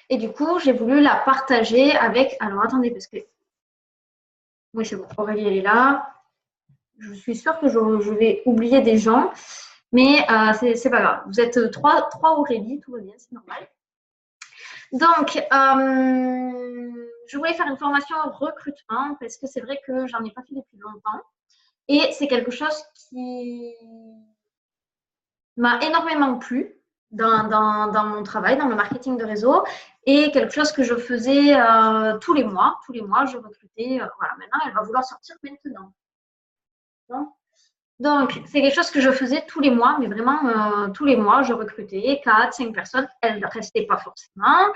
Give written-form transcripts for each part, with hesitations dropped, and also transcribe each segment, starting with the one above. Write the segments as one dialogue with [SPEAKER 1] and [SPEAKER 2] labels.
[SPEAKER 1] Et du coup, j'ai voulu la partager avec… Alors, attendez, parce que… Oui, c'est bon. Aurélie, elle est là. Je suis sûre que je vais oublier des gens. Mais c'est pas grave. Vous êtes trois Aurélie, tout va bien, c'est normal. Donc, je voulais faire une formation recrutement parce que c'est vrai que j'en ai pas fait depuis longtemps. Et c'est quelque chose qui m'a énormément plu dans mon travail, dans le marketing de réseau, et quelque chose que je faisais tous les mois. Tous les mois, je recrutais. Voilà, maintenant, elle va vouloir sortir maintenant. Donc, c'est quelque chose que je faisais tous les mois, mais vraiment tous les mois, je recrutais 4, 5 personnes. Elles ne restaient pas forcément.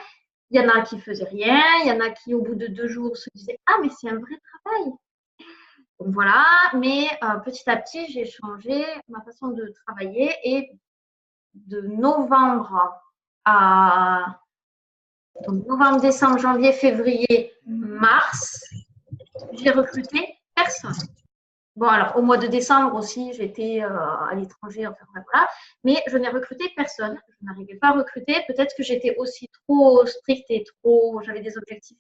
[SPEAKER 1] Il y en a qui faisaient rien. Il y en a qui, au bout de 2 jours, se disaient « Ah, mais c'est un vrai travail !» Donc voilà, mais petit à petit, j'ai changé ma façon de travailler et de novembre à donc novembre, décembre, janvier, février, mars, j'ai recruté personne. Bon, alors au mois de décembre aussi, j'étais à l'étranger, enfin voilà, mais je n'ai recruté personne. Je n'arrivais pas à recruter. Peut-être que j'étais aussi trop stricte et j'avais des objectifs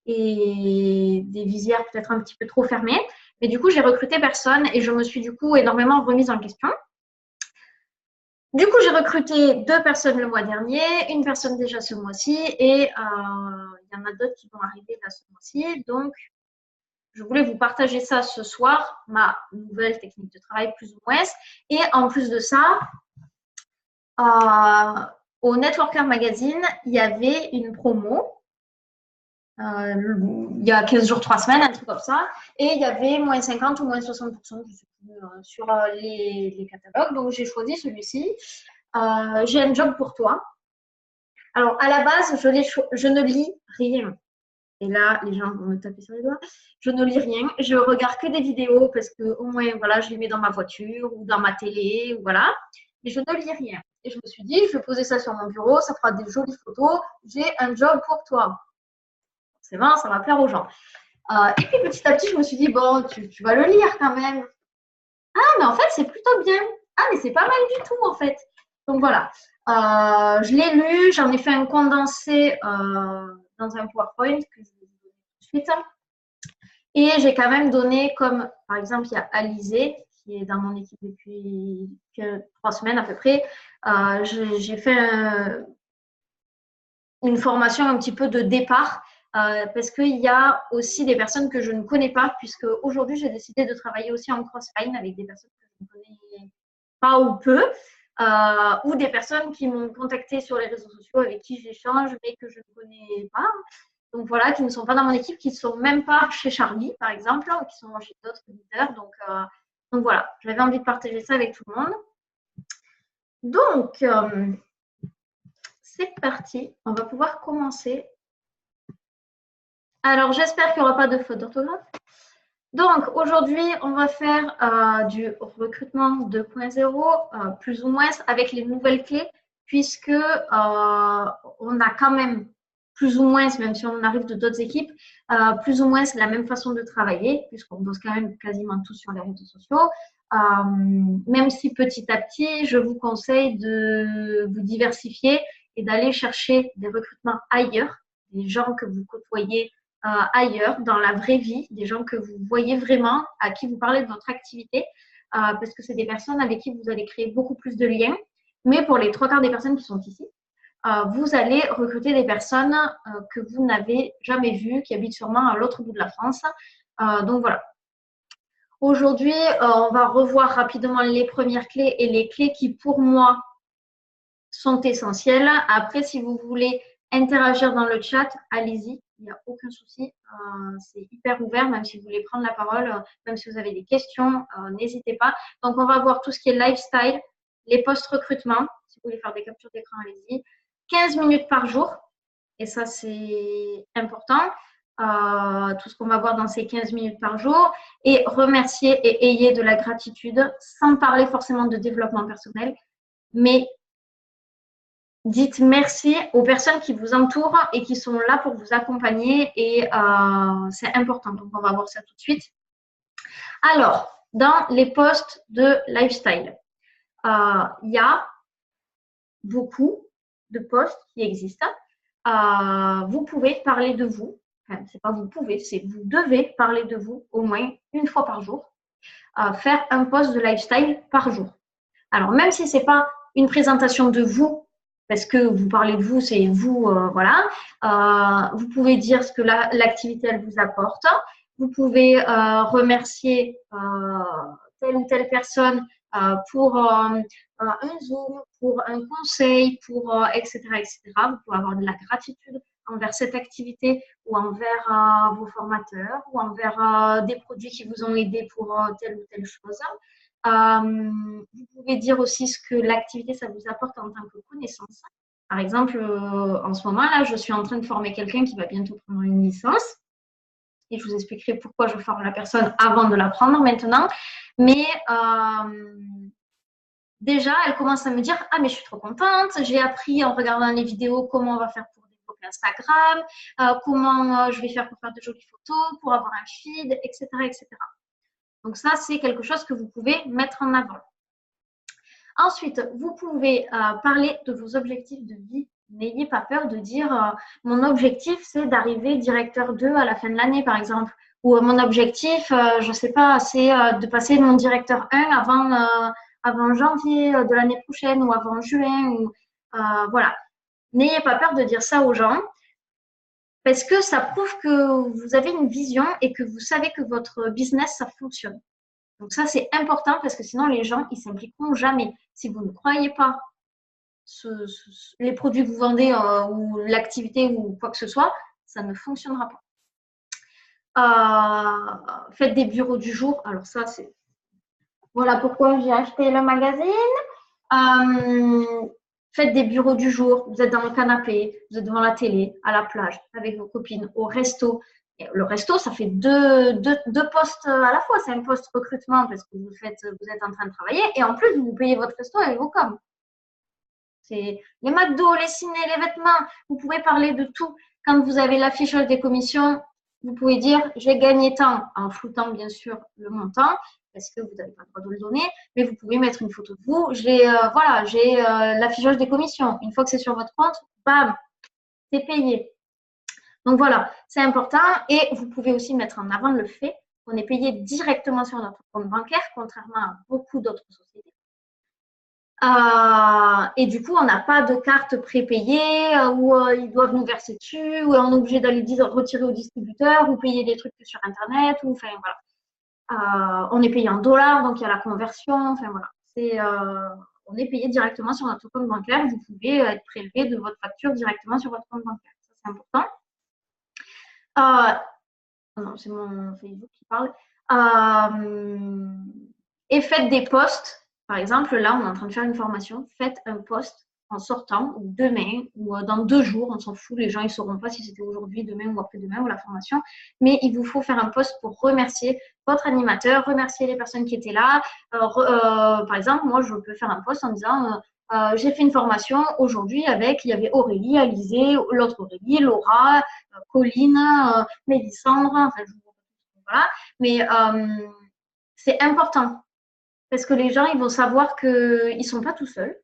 [SPEAKER 1] et des visières peut-être un petit peu trop fermées. Mais du coup, j'ai recruté personne et je me suis du coup énormément remise en question. Du coup, j'ai recruté 2 personnes le mois dernier, une personne déjà ce mois-ci et il y en a d'autres qui vont arriver là ce mois-ci. Donc, je voulais vous partager ça ce soir, ma nouvelle technique de travail plus ou moins. Et en plus de ça, au Networker Magazine, il y avait une promo. Il y a 15 jours, 3 semaines, un truc comme ça. Et il y avait moins 50 ou moins 60%, je sais plus, sur les catalogues. Donc, j'ai choisi celui-ci. J'ai un job pour toi. Alors, à la base, je ne lis rien. Et là, les gens vont me taper sur les doigts. Je ne lis rien. Je regarde que des vidéos parce que au moins, voilà, je les mets dans ma voiture ou dans ma télé, ou voilà. Mais je ne lis rien. Et je me suis dit, je vais poser ça sur mon bureau, ça fera des jolies photos. J'ai un job pour toi. C'est bon, ça va plaire aux gens. Et puis petit à petit, je me suis dit, bon, tu vas le lire quand même. Ah, mais en fait, c'est plutôt bien. Ah, mais c'est pas mal du tout, en fait. Donc voilà. Je l'ai lu, j'en ai fait un condensé dans un PowerPoint que je vais vous donner tout de suite. Et j'ai quand même donné, comme par exemple, il y a Alizé, qui est dans mon équipe depuis 3 semaines à peu près. J'ai fait une formation un petit peu de départ parce qu'il y a aussi des personnes que je ne connais pas, puisque aujourd'hui, j'ai décidé de travailler aussi en cross-line avec des personnes que je ne connais pas ou peu, ou des personnes qui m'ont contacté sur les réseaux sociaux avec qui j'échange, mais que je ne connais pas. Donc voilà, qui ne sont pas dans mon équipe, qui ne sont même pas chez Charlie, par exemple, ou qui sont chez d'autres leaders. Donc voilà, j'avais envie de partager ça avec tout le monde. Donc, c'est parti, on va pouvoir commencer. Alors, j'espère qu'il n'y aura pas de faute d'orthographe. Donc, aujourd'hui, on va faire du recrutement 2.0, plus ou moins, avec les nouvelles clés, puisque on a quand même plus ou moins, même si on arrive de d'autres équipes, plus ou moins c'est la même façon de travailler, puisqu'on bosse quand même quasiment tous sur les réseaux sociaux. Même si petit à petit, je vous conseille de vous diversifier et d'aller chercher des recrutements ailleurs, des gens que vous côtoyez ailleurs, dans la vraie vie, des gens que vous voyez vraiment, à qui vous parlez de votre activité, parce que c'est des personnes avec qui vous allez créer beaucoup plus de liens. Mais pour les 3/4 des personnes qui sont ici, vous allez recruter des personnes que vous n'avez jamais vues, qui habitent sûrement à l'autre bout de la France. Donc voilà. Aujourd'hui, on va revoir rapidement les premières clés et les clés qui, pour moi, sont essentielles. Après, si vous voulez interagir dans le chat, allez-y, il n'y a aucun souci. C'est hyper ouvert, même si vous voulez prendre la parole, même si vous avez des questions, n'hésitez pas. Donc, on va voir tout ce qui est lifestyle, les post-recrutement. Si vous voulez faire des captures d'écran, allez-y. 15 minutes par jour, et ça, c'est important. Tout ce qu'on va voir dans ces 15 minutes par jour, et remercier et ayez de la gratitude, sans parler forcément de développement personnel, mais dites merci aux personnes qui vous entourent et qui sont là pour vous accompagner, et c'est important. Donc, on va voir ça tout de suite. Alors, dans les posts de lifestyle, il y a beaucoup de posts qui existent. vous pouvez parler de vous. Enfin, c'est pas vous pouvez, c'est vous devez parler de vous au moins une fois par jour. Faire un post de lifestyle par jour. Alors, même si ce n'est pas une présentation de vous, parce que vous parlez de vous, c'est vous, voilà. Vous pouvez dire ce que l'activité, elle vous apporte. Vous pouvez remercier telle ou telle personne pour un Zoom, pour un conseil, pour etc., etc. Vous pouvez avoir de la gratitude envers cette activité ou envers vos formateurs ou envers des produits qui vous ont aidé pour telle ou telle chose. Vous pouvez dire aussi ce que l'activité, ça vous apporte en tant que connaissance. Par exemple, en ce moment, là, je suis en train de former quelqu'un qui va bientôt prendre une licence. Et je vous expliquerai pourquoi je forme la personne avant de la prendre maintenant. Mais déjà, elle commence à me dire « Ah, mais je suis trop contente, j'ai appris en regardant les vidéos comment on va faire pour développer Instagram, comment je vais faire pour faire de jolies photos, pour avoir un feed, etc. etc. » Donc ça, c'est quelque chose que vous pouvez mettre en avant. Ensuite, vous pouvez parler de vos objectifs de vie. N'ayez pas peur de dire mon objectif, c'est d'arriver directeur 2 à la fin de l'année, par exemple. Ou mon objectif, je ne sais pas, c'est de passer mon directeur 1 avant janvier de l'année prochaine ou avant juin. Ou, voilà. N'ayez pas peur de dire ça aux gens parce que ça prouve que vous avez une vision et que vous savez que votre business, ça fonctionne. Donc ça, c'est important parce que sinon, les gens, ils s'impliqueront jamais. Si vous ne croyez pas les produits que vous vendez ou l'activité ou quoi que ce soit, ça ne fonctionnera pas. Faites des bureaux du jour. Alors ça, c'est… Voilà pourquoi j'ai acheté le magazine. Faites des bureaux du jour. Vous êtes dans le canapé, vous êtes devant la télé, à la plage, avec vos copines, au resto. Et le resto, ça fait deux postes à la fois. C'est un poste recrutement parce que vous êtes en train de travailler et en plus, vous payez votre resto avec vos coms. C'est les McDo, les ciné, les vêtements. Vous pouvez parler de tout. Quand vous avez l'affichage des commissions, vous pouvez dire j'ai gagné tant en floutant bien sûr le montant parce que vous n'avez pas le droit de le donner, mais vous pouvez mettre une photo de vous. J'ai l'affichage des commissions. Une fois que c'est sur votre compte, bam, c'est payé. Donc voilà, c'est important et vous pouvez aussi mettre en avant le fait qu'on est payé directement sur notre compte bancaire, contrairement à beaucoup d'autres sociétés. Et du coup, on n'a pas de carte prépayée où ils doivent nous verser dessus, où on est obligé d'aller retirer au distributeur ou payer des trucs sur Internet. Enfin, voilà. On est payé en dollars, donc il y a la conversion. Enfin, voilà. On est payé directement sur notre compte bancaire. Vous pouvez être prélevé de votre facture directement sur votre compte bancaire. Ça, c'est important. Non, c'est mon Facebook qui parle. Et faites des posts. Par exemple, là, on est en train de faire une formation. Faites un post en sortant, ou demain, ou dans 2 jours. On s'en fout. Les gens, ils ne sauront pas si c'était aujourd'hui, demain ou après-demain, ou la formation. Mais il vous faut faire un post pour remercier votre animateur, remercier les personnes qui étaient là. Par exemple, moi, je peux faire un post en disant… j'ai fait une formation aujourd'hui il y avait Aurélie, Alizé, l'autre Aurélie, Laura, Colline, Mélissandre, enfin, voilà. Mais c'est important parce que les gens, ils vont savoir qu'ils ne sont pas tout seuls,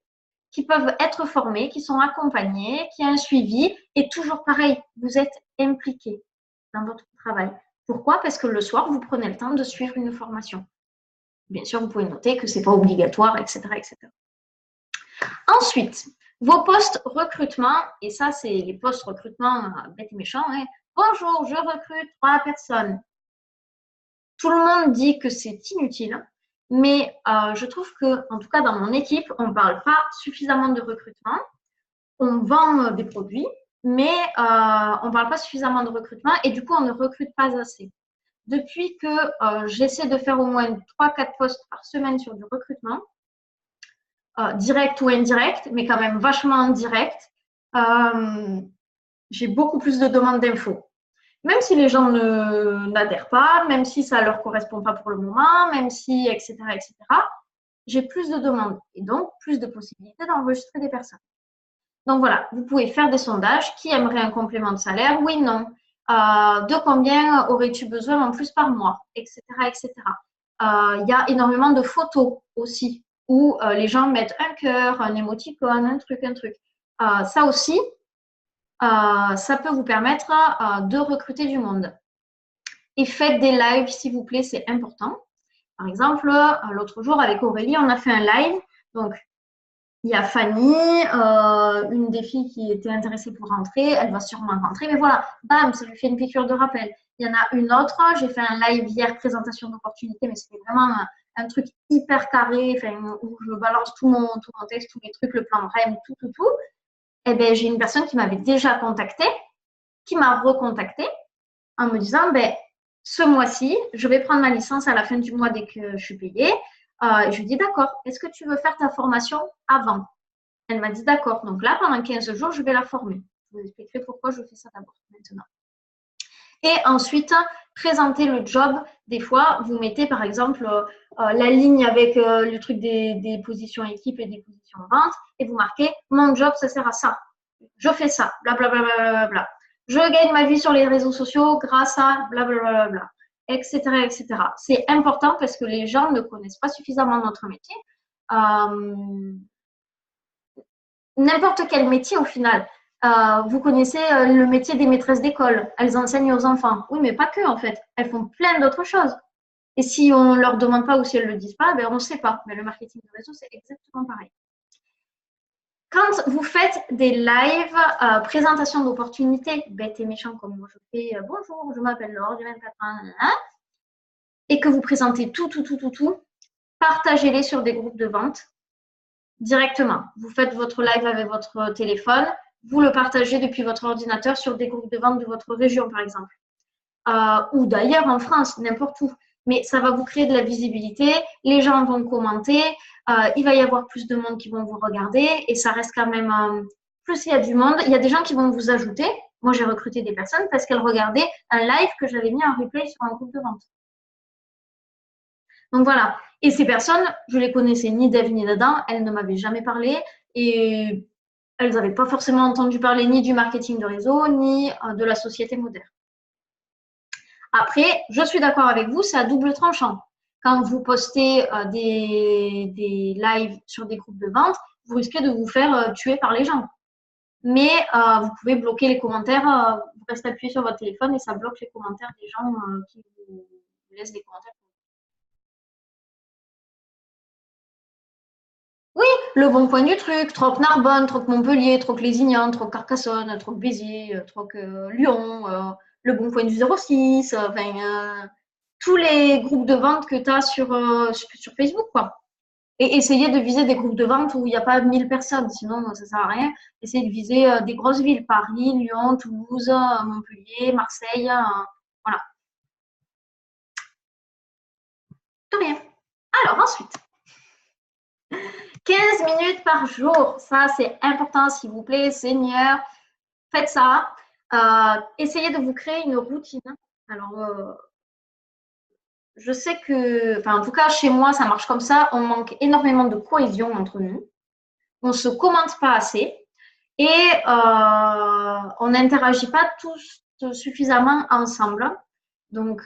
[SPEAKER 1] qu'ils peuvent être formés, qu'ils sont accompagnés, qu'il y a un suivi. Et toujours pareil, vous êtes impliqués dans votre travail. Pourquoi? Parce que le soir, vous prenez le temps de suivre une formation. Bien sûr, vous pouvez noter que ce n'est pas obligatoire, etc., etc. Ensuite, vos postes recrutement, et ça, c'est les postes recrutement bêtes et méchants. Hein. Bonjour, je recrute 3 personnes. Tout le monde dit que c'est inutile, mais je trouve que, en tout cas dans mon équipe, on ne parle pas suffisamment de recrutement. On vend des produits, mais on ne parle pas suffisamment de recrutement et du coup, on ne recrute pas assez. Depuis que j'essaie de faire au moins 3-4 postes par semaine sur du recrutement, direct ou indirect, mais quand même vachement en direct, j'ai beaucoup plus de demandes d'infos. Même si les gens n'adhèrent pas, même si ça ne leur correspond pas pour le moment, même si, etc., j'ai plus de demandes et donc plus de possibilités d'enregistrer des personnes. Donc voilà, vous pouvez faire des sondages. Qui aimerait un complément de salaire? Oui, non. De combien aurais-tu besoin en plus par mois? Etc., etc. Il y a énormément de photos aussi où les gens mettent un cœur, un émoticône, un truc. Ça aussi, ça peut vous permettre de recruter du monde. Et faites des lives, s'il vous plaît, c'est important. Par exemple, l'autre jour, avec Aurélie, on a fait un live. Donc, il y a Fanny, une des filles qui était intéressée pour rentrer. Elle va sûrement rentrer. Mais voilà, bam, ça lui fait une piqûre de rappel. Il y en a une autre. J'ai fait un live hier, présentation d'opportunités, mais c'était vraiment un truc hyper carré, où je balance tout mon texte, tous les trucs, le plan de REM, tout. Eh bien, j'ai une personne qui m'avait déjà contacté, qui m'a recontacté en me disant, ben, ce mois-ci, je vais prendre ma licence à la fin du mois dès que je suis payée. Je lui dis, d'accord, est-ce que tu veux faire ta formation avant? Elle m'a dit, d'accord. Donc là, pendant 15 jours, je vais la former. Je vous expliquerai pourquoi je fais ça d'abord maintenant. Et ensuite, présenter le job. Des fois, vous mettez par exemple la ligne avec le truc des positions équipe et des positions vente et vous marquez mon job, ça sert à ça. Je fais ça, blablabla. Je gagne ma vie sur les réseaux sociaux grâce à blablabla, etc., etc. C'est important parce que les gens ne connaissent pas suffisamment notre métier. N'importe quel métier au final. Vous connaissez le métier des maîtresses d'école. Elles enseignent aux enfants. Oui, mais pas que en fait. Elles font plein d'autres choses. Et si on ne leur demande pas ou si elles ne le disent pas, ben on ne sait pas. Mais le marketing de réseau, c'est exactement pareil. Quand vous faites des lives, présentation d'opportunités, bête et méchant comme moi je fais, bonjour, je m'appelle Laure, j'ai 24 ans, et que vous présentez tout, partagez-les sur des groupes de vente directement. Vous faites votre live avec votre téléphone, vous le partagez depuis votre ordinateur sur des groupes de vente de votre région, par exemple. Ou d'ailleurs en France, n'importe où. Mais ça va vous créer de la visibilité, les gens vont commenter, il va y avoir plus de monde qui vont vous regarder et ça reste quand même, plus il y a du monde, il y a des gens qui vont vous ajouter. Moi, j'ai recruté des personnes parce qu'elles regardaient un live que j'avais mis en replay sur un groupe de vente. Donc voilà. Et ces personnes, je les connaissais ni d'Ève ni d'Adam, elles ne m'avaient jamais parlé et elles n'avaient pas forcément entendu parler ni du marketing de réseau, ni de la société moderne. Après, je suis d'accord avec vous, c'est à double tranchant. Quand vous postez des lives sur des groupes de vente, vous risquez de vous faire tuer par les gens. Mais vous pouvez bloquer les commentaires, vous restez appuyé sur votre téléphone et ça bloque les commentaires des gens qui vous laissent des commentaires. Oui, le bon point du truc, Troc Narbonne, Troc Montpellier, Troc Lézignan, Troc Carcassonne, Troc Béziers, Troc Lyon, le bon point du 06, tous les groupes de vente que tu as sur Facebook, quoi. Et essayer de viser des groupes de vente où il n'y a pas 1000 personnes, sinon ça ne sert à rien. Essayez de viser des grosses villes, Paris, Lyon, Toulouse, Montpellier, Marseille, voilà. De rien. Alors ensuite, 15 minutes par jour, ça c'est important s'il vous plaît, Seigneur, faites ça. Essayez de vous créer une routine. Alors, je sais que, enfin en tout cas chez moi ça marche comme ça, on manque énormément de cohésion entre nous, on ne se commente pas assez et on n'interagit pas tous suffisamment ensemble. Donc,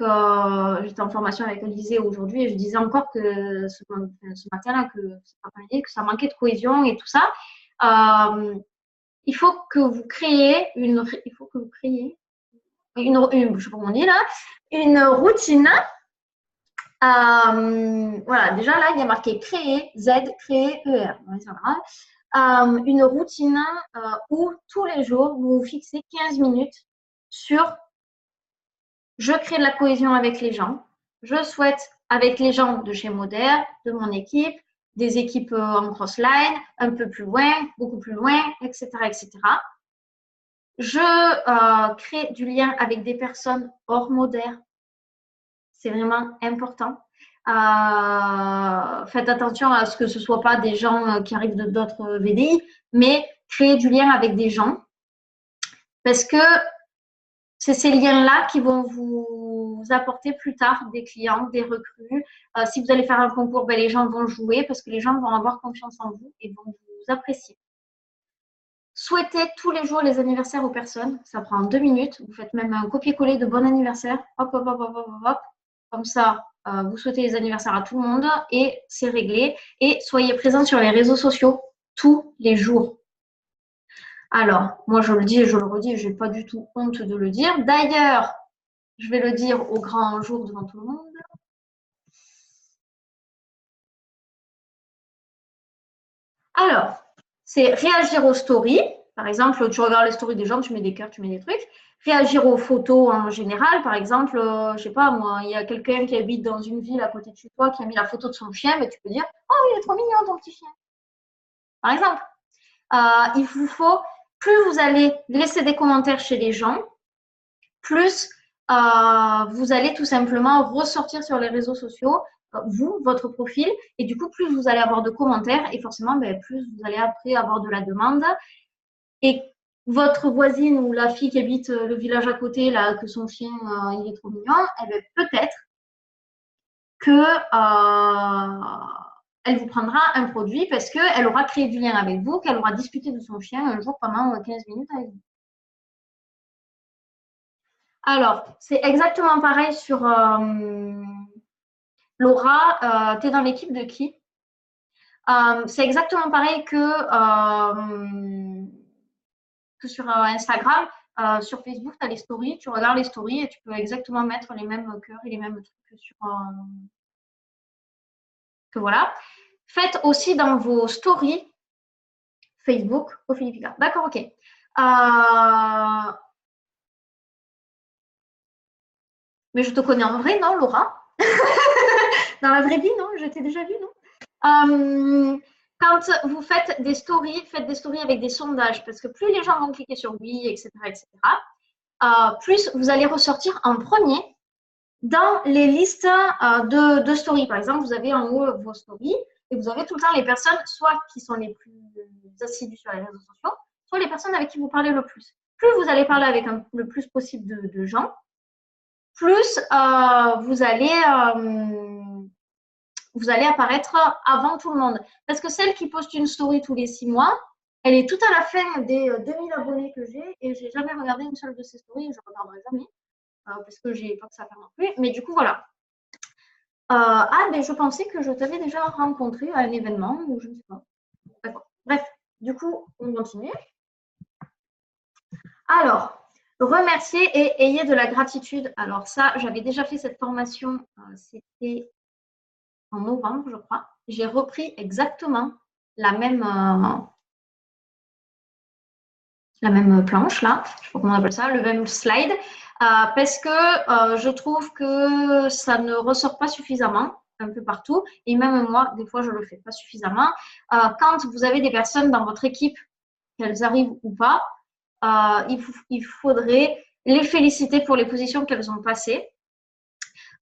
[SPEAKER 1] j'étais en formation avec Élisée aujourd'hui et je disais encore que ce matin-là, que ça manquait de cohésion et tout ça. Il faut que vous créiez je sais pas comment on dit là, une routine. Voilà, déjà là, il y a marqué créer, Z, créer, ER. Une routine où tous les jours, vous vous fixez 15 minutes sur je crée de la cohésion avec les gens. Je souhaite, avec les gens de chez Moder, de mon équipe, des équipes en cross-line, un peu plus loin, beaucoup plus loin, etc. etc. Je crée du lien avec des personnes hors Moder. C'est vraiment important. Faites attention à ce que ce ne soit pas des gens qui arrivent de d'autres VDI, mais créer du lien avec des gens parce que c'est ces liens-là qui vont vous apporter plus tard des clients, des recrues. Si vous allez faire un concours, ben, les gens vont jouer parce que les gens vont avoir confiance en vous et vont vous apprécier. Souhaitez tous les jours les anniversaires aux personnes. Ça prend 2 minutes. Vous faites même un copier-coller de bon anniversaire. Hop, hop, hop, hop, hop, hop. Comme ça, vous souhaitez les anniversaires à tout le monde et c'est réglé. Et soyez présents sur les réseaux sociaux tous les jours. Alors, moi, je le dis et je le redis, je n'ai pas du tout honte de le dire. D'ailleurs, je vais le dire au grand jour devant tout le monde. Alors, c'est réagir aux stories. Par exemple, tu regardes les stories des gens, tu mets des cœurs, tu mets des trucs. Réagir aux photos en général. Par exemple, je sais pas moi, il y a quelqu'un qui habite dans une ville à côté de chez toi qui a mis la photo de son chien, mais tu peux dire, oh, il est trop mignon ton petit chien. Par exemple, il vous faut, plus vous allez laisser des commentaires chez les gens, plus vous allez tout simplement ressortir sur les réseaux sociaux, vous, votre profil, et du coup, plus vous allez avoir de commentaires, et forcément, ben, plus vous allez après avoir de la demande. Et votre voisine ou la fille qui habite le village à côté, là, que son chien, il est trop mignon, eh ben, peut-être que elle vous prendra un produit parce qu'elle aura créé du lien avec vous, qu'elle aura discuté de son chien un jour pendant 15 minutes avec vous. Alors, c'est exactement pareil sur Laura. Tu es dans l'équipe de qui? C'est exactement pareil que sur Instagram. Sur Facebook, tu as les stories, tu regardes les stories et tu peux exactement mettre les mêmes cœurs et les mêmes trucs que voilà. Faites aussi dans vos stories Facebook Ophélie Picard. D'accord, ok. Mais je te connais en vrai, non, Laura? Dans la vraie vie, non? Je t'ai déjà vu, non? Quand vous faites des stories avec des sondages, parce que plus les gens vont cliquer sur oui, etc., plus vous allez ressortir en premier dans les listes de stories. Par exemple, vous avez en haut vos stories et vous avez tout le temps les personnes, soit qui sont les plus assidues sur les réseaux sociaux, soit les personnes avec qui vous parlez le plus. Plus vous allez parler avec le plus possible de gens, plus vous allez apparaître avant tout le monde. Parce que celle qui poste une story tous les 6 mois, elle est tout à la fin des 2000 abonnés que j'ai et j'ai jamais regardé une seule de ces stories et je ne regarderai jamais parce que j'ai pas que ça à faire non plus. Mais du coup, voilà. Mais je pensais que je t'avais déjà rencontré à un événement ou je ne sais pas. D'accord. Bref, du coup, on continue. Alors, remercier et ayez de la gratitude. Alors ça, j'avais déjà fait cette formation, c'était en novembre, je crois. J'ai repris exactement la même planche là, je sais pas comment on appelle ça, le même slide, parce que je trouve que ça ne ressort pas suffisamment un peu partout, et même moi, des fois, je le fais pas suffisamment. Quand vous avez des personnes dans votre équipe, qu'elles arrivent ou pas, il faudrait les féliciter pour les positions qu'elles ont passées.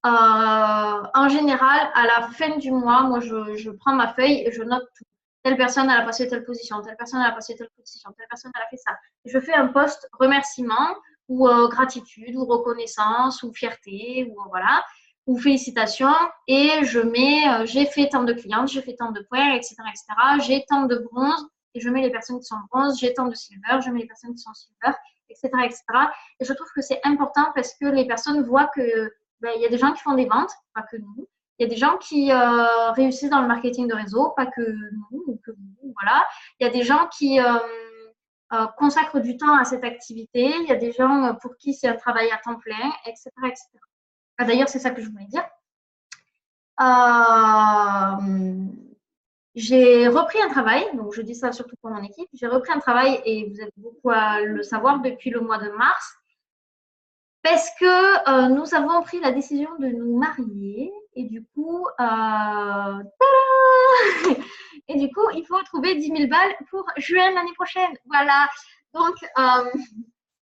[SPEAKER 1] En général, à la fin du mois, moi, je prends ma feuille et je note tout. Telle personne, elle a passé telle position, telle personne, elle a passé telle position, telle personne, elle a fait ça. Et je fais un post remerciement ou gratitude ou reconnaissance ou fierté ou voilà ou félicitations et je mets j'ai fait tant de clientes, j'ai fait tant de points, etc., etc. J'ai tant de bronze et je mets les personnes qui sont bronze, j'ai tant de silver, je mets les personnes qui sont silver, etc., etc. Et je trouve que c'est important parce que les personnes voient que il y a des gens qui font des ventes, pas que nous. Il y a des gens qui réussissent dans le marketing de réseau, pas que nous ou que vous. Voilà. Il y a des gens qui consacrent du temps à cette activité. Il y a des gens pour qui c'est un travail à temps plein, etc., etc. D'ailleurs, c'est ça que je voulais dire. J'ai repris un travail, donc je dis ça surtout pour mon équipe. J'ai repris un travail et vous êtes beaucoup à le savoir depuis le mois de mars. Parce que nous avons pris la décision de nous marier et du coup, et du coup, il faut trouver 10 000 balles pour juin l'année prochaine. Voilà. Donc,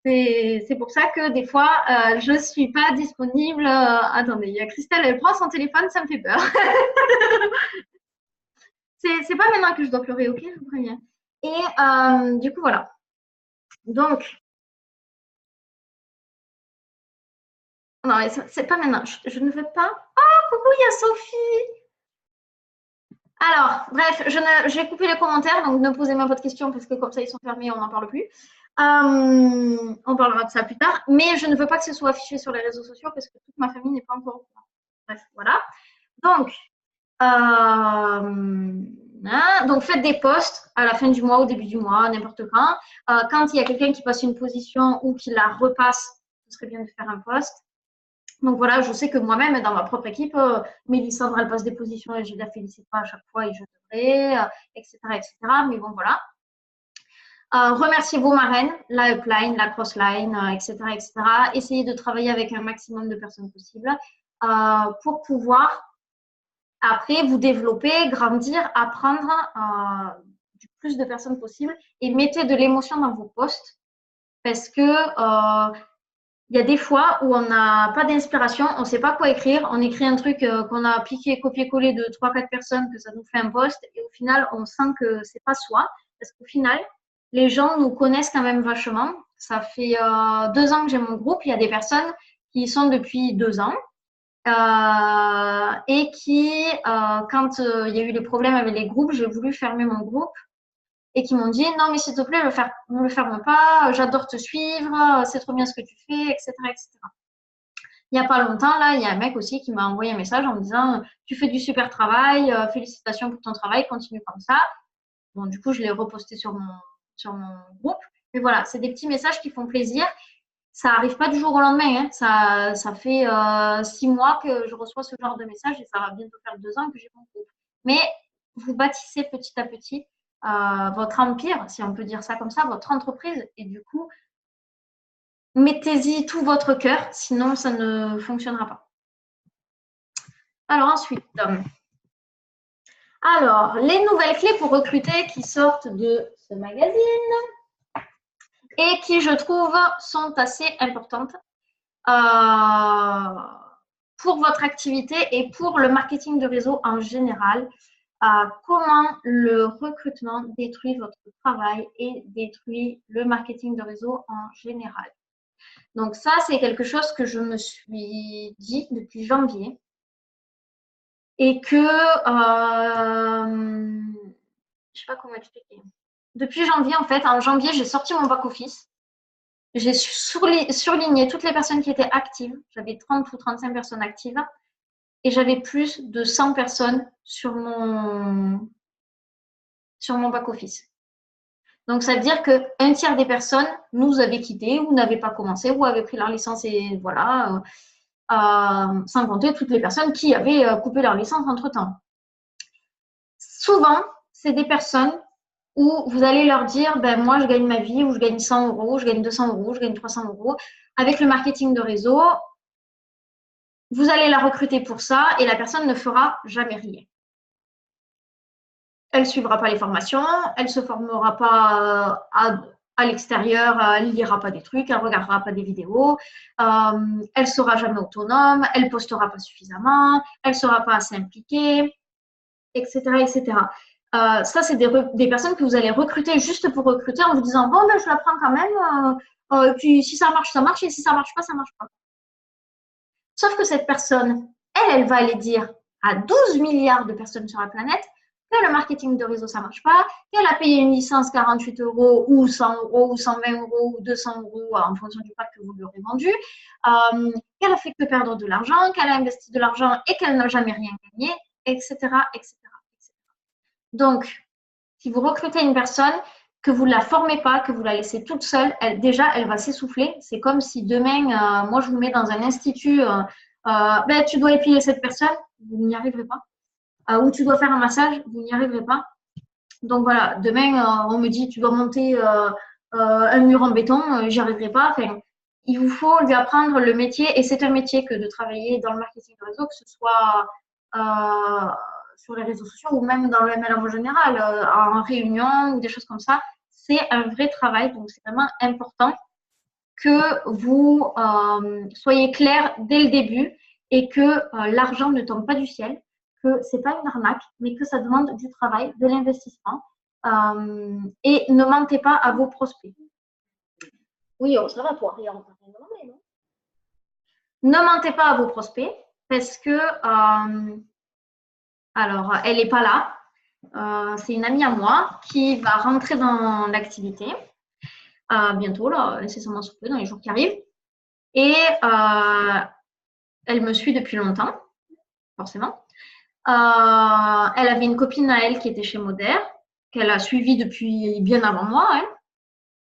[SPEAKER 1] c'est pour ça que des fois, je ne suis pas disponible. Attendez, il y a Christelle, elle prend son téléphone, ça me fait peur. C'est pas maintenant que je dois pleurer, ok, je vous préviens. Et du coup, voilà. Donc, non, c'est pas maintenant. Je ne veux pas. Oh, coucou, il y a Sophie. Alors, bref, j'ai coupé les commentaires, donc ne posez même pas de questions parce que comme ça, ils sont fermés, on n'en parle plus. On parlera de ça plus tard, mais je ne veux pas que ce soit affiché sur les réseaux sociaux parce que toute ma famille n'est pas encore au courant. Bref, voilà. Donc, Donc, faites des posts à la fin du mois, au début du mois, n'importe quand. Quand il y a quelqu'un qui passe une position ou qui la repasse, ce serait bien de faire un post. Donc voilà, je sais que moi-même, dans ma propre équipe, Mélissandre, elle passe des positions et je ne la félicite pas à chaque fois et je devrais, etc., etc. Mais bon, voilà. Remerciez vos marraines, la upline, la crossline, etc., etc. Essayez de travailler avec un maximum de personnes possibles pour pouvoir après vous développer, grandir, apprendre du plus de personnes possible et mettez de l'émotion dans vos posts parce que il y a des fois où on n'a pas d'inspiration, on ne sait pas quoi écrire, on écrit un truc qu'on a piqué, copié-collé de 3-4 personnes, que ça nous fait un post, et au final, on sent que c'est pas soi, parce qu'au final, les gens nous connaissent quand même vachement. Ça fait 2 ans que j'ai mon groupe, il y a des personnes qui y sont depuis 2 ans, et qui, quand il y a eu les problèmes avec les groupes, j'ai voulu fermer mon groupe, et qui m'ont dit non mais s'il te plaît ne le ferme pas, j'adore te suivre, c'est trop bien ce que tu fais, etc., etc. Il n'y a pas longtemps là, il y a un mec aussi qui m'a envoyé un message en me disant tu fais du super travail, félicitations pour ton travail, continue comme ça. Bon du coup je l'ai reposté sur mon groupe, mais voilà, c'est des petits messages qui font plaisir. Ça arrive pas du jour au lendemain, hein. Ça fait 6 mois que je reçois ce genre de message et ça va bientôt faire 2 ans que j'ai mon groupe. Mais vous bâtissez petit à petit votre empire, si on peut dire ça comme ça, votre entreprise. Et du coup, mettez-y tout votre cœur, sinon ça ne fonctionnera pas. Alors ensuite, les nouvelles clés pour recruter qui sortent de ce magazine et qui, je trouve, sont assez importantes pour votre activité et pour le marketing de réseau en général. Comment le recrutement détruit votre travail et détruit le marketing de réseau en général. Donc ça, c'est quelque chose que je me suis dit depuis janvier et que, je ne sais pas comment expliquer. Depuis janvier, en fait, en janvier, j'ai sorti mon back-office. J'ai surligné toutes les personnes qui étaient actives. J'avais 30 ou 35 personnes actives et j'avais plus de 100 personnes sur mon back-office. Donc, ça veut dire qu'un tiers des personnes nous avaient quittés ou n'avaient pas commencé ou avaient pris leur licence et voilà, sans compter toutes les personnes qui avaient coupé leur licence entre-temps. Souvent, c'est des personnes où vous allez leur dire, ben, moi, je gagne ma vie, ou je gagne 100 euros, je gagne 200 euros, je gagne 300 euros. Avec le marketing de réseau, vous allez la recruter pour ça et la personne ne fera jamais rien. Elle ne suivra pas les formations, elle ne se formera pas à l'extérieur, elle ne lira pas des trucs, elle ne regardera pas des vidéos, elle ne sera jamais autonome, elle ne postera pas suffisamment, elle ne sera pas assez impliquée, etc. etc. Ça, c'est des personnes que vous allez recruter juste pour recruter en vous disant bon, ben, je la prends quand même, et puis si ça marche, et si ça ne marche pas, ça ne marche pas. Sauf que cette personne, elle va aller dire à 12 milliards de personnes sur la planète que le marketing de réseau, ça ne marche pas, qu'elle a payé une licence 48 euros ou 100 euros ou 120 euros ou 200 euros en fonction du pack que vous lui aurez vendu, qu'elle a fait que perdre de l'argent, qu'elle a investi de l'argent et qu'elle n'a jamais rien gagné, etc., etc., etc. Donc, si vous recrutez une personne, que vous ne la formez pas, que vous la laissez toute seule, elle va s'essouffler. C'est comme si demain, moi, je vous mets dans un institut, ben, tu dois épiler cette personne, vous n'y arriverez pas. Ou tu dois faire un massage, vous n'y arriverez pas. Donc voilà, demain, on me dit, tu dois monter un mur en béton, j'y arriverai pas. Enfin, il vous faut lui apprendre le métier, et c'est un métier que de travailler dans le marketing de réseau, que ce soit sur les réseaux sociaux ou même dans le MLM en général, en réunion ou des choses comme ça. C'est un vrai travail, donc c'est vraiment important que vous soyez clair dès le début et que l'argent ne tombe pas du ciel, que ce n'est pas une arnaque, mais que ça demande du travail, de l'investissement. Et ne mentez pas à vos prospects. Oui, oh, ça va pour rien demander, non? Ne mentez pas à vos prospects parce que, alors, elle n'est pas là. C'est une amie à moi qui va rentrer dans l'activité bientôt, là, incessamment sous peu, dans les jours qui arrivent. Et elle me suit depuis longtemps, forcément. Elle avait une copine à elle qui était chez Moder, qu'elle a suivie depuis bien avant moi, hein,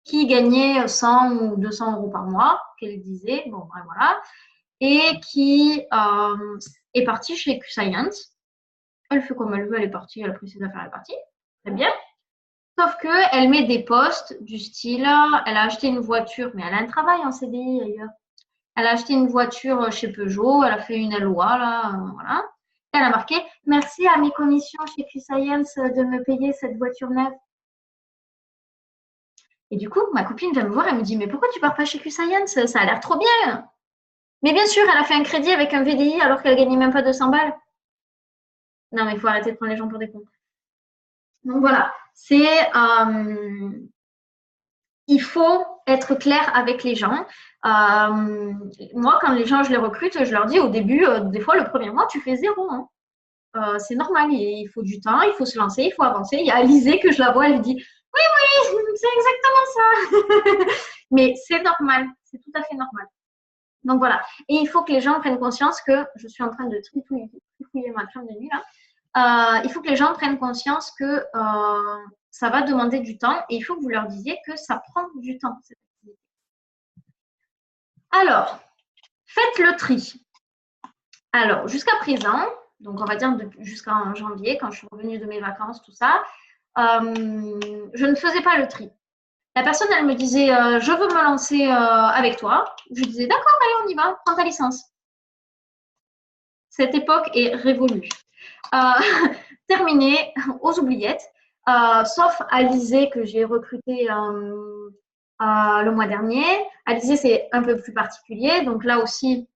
[SPEAKER 1] qui gagnait 100 ou 200 euros par mois, qu'elle disait, bon, voilà, et qui est partie chez Q-Science. Elle fait comme elle veut, elle est partie, elle a pris ses affaires, elle est partie. Très bien. Sauf qu'elle met des posts du style, elle a acheté une voiture, mais elle a un travail en CDI ailleurs. Elle a acheté une voiture chez Peugeot, elle a fait une LOA, là, voilà. Et elle a marqué « Merci à mes commissions chez Q-Science de me payer cette voiture neuve. » Et du coup, ma copine vient me voir, elle me dit « Mais pourquoi tu pars pas chez Q-Science? Ça a l'air trop bien. » Mais bien sûr, elle a fait un crédit avec un VDI alors qu'elle gagnait même pas 200 balles. Non, mais il faut arrêter de prendre les gens pour des cons. Donc voilà, il faut être clair avec les gens. Moi, quand les gens, je les recrute, je leur dis au début, des fois, le premier mois, tu fais 0. Hein. C'est normal, il faut du temps, il faut se lancer, il faut avancer. Il y a Alizée que je la vois, elle dit « Oui, oui, c'est exactement ça. » Mais c'est normal, c'est tout à fait normal. Donc voilà. Et il faut que les gens prennent conscience que je suis en train de trifouiller ma crème de nuit là. Il faut que les gens prennent conscience que ça va demander du temps et il faut que vous leur disiez que ça prend du temps, cette activité. Alors, faites le tri. Alors, jusqu'à présent, donc on va dire jusqu'en janvier, quand je suis revenue de mes vacances, tout ça, je ne faisais pas le tri. La personne, elle me disait je veux me lancer avec toi. Je disais d'accord, allez, on y va, prends ta licence. Cette époque est révolue. Terminée aux oubliettes, sauf Alizée que j'ai recrutée le mois dernier. Alizée, c'est un peu plus particulier. Donc là aussi,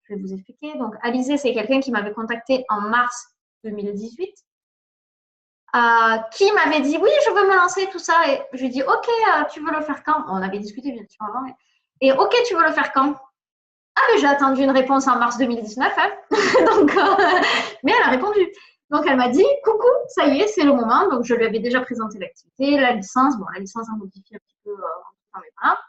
[SPEAKER 1] je vais vous expliquer. Donc Alizée, c'est quelqu'un qui m'avait contacté en mars 2018. Qui m'avait dit oui, je veux me lancer, tout ça. Et je lui ai dit ok, tu veux le faire quand? On avait discuté bien sûr avant. Et ok, tu veux le faire quand? Ah, mais j'ai attendu une réponse en mars 2019. Hein. Donc, mais elle a répondu. Donc, elle m'a dit coucou, ça y est, c'est le moment. Donc, je lui avais déjà présenté l'activité, la licence. Bon, la licence a modifié un petit peu mais voilà.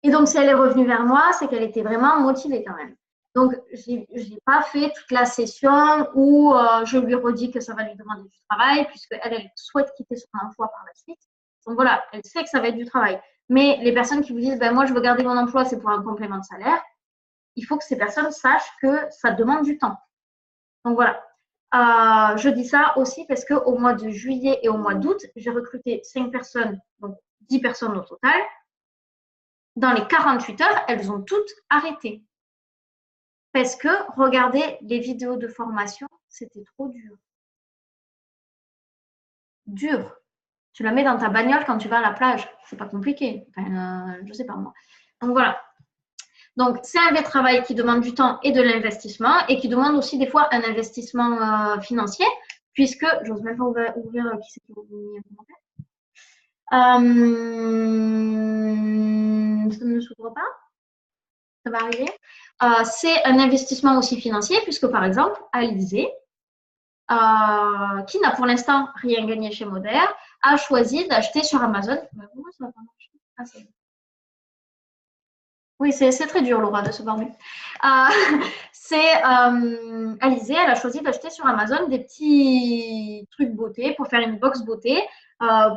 [SPEAKER 1] Et donc, si elle est revenue vers moi, c'est qu'elle était vraiment motivée quand même. Donc, je n'ai pas fait toute la session où je lui redis que ça va lui demander du travail, puisqu'elle souhaite quitter son emploi par la suite. Donc, voilà, elle sait que ça va être du travail. Mais les personnes qui vous disent, ben, moi, je veux garder mon emploi, c'est pour un complément de salaire, il faut que ces personnes sachent que ça demande du temps. Donc, voilà. Je dis ça aussi parce qu'au mois de juillet et au mois d'août, j'ai recruté 5 personnes, donc 10 personnes au total. Dans les 48 heures, elles ont toutes arrêté. Parce que regarder les vidéos de formation, c'était trop dur. Dur. Tu la mets dans ta bagnole quand tu vas à la plage. C'est pas compliqué. Enfin, je sais pas moi. Donc voilà. Donc c'est un travail qui demande du temps et de l'investissement et qui demande aussi des fois un investissement financier, puisque j'ose même pas ouvrir qui c'est qui va vous mettre un commentaire. Ça ne s'ouvre pas. Ça va arriver. C'est un investissement aussi financier, puisque par exemple, Alizée, qui n'a pour l'instant rien gagné chez Moder, a choisi d'acheter sur Amazon. Pourquoi ça va pas marcher? Oui, c'est très dur, Laura, de se former. Alizée, elle a choisi d'acheter sur Amazon des petits trucs beauté pour faire une box beauté,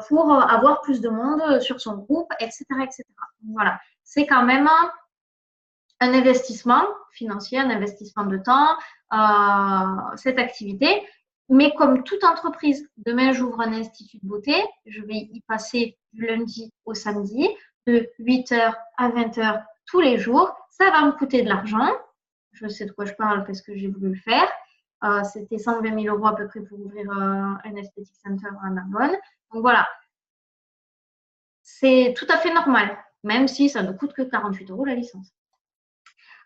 [SPEAKER 1] pour avoir plus de monde sur son groupe, etc. etc. Voilà, c'est quand même un investissement financier, un investissement de temps, cette activité. Mais comme toute entreprise, demain, j'ouvre un institut de beauté. Je vais y passer du lundi au samedi, de 8h à 20h tous les jours. Ça va me coûter de l'argent. Je sais de quoi je parle parce que j'ai voulu le faire. C'était 120 000 euros à peu près pour ouvrir un Aesthetic Center à Narbonne. Donc voilà, c'est tout à fait normal, même si ça ne coûte que 48 euros la licence.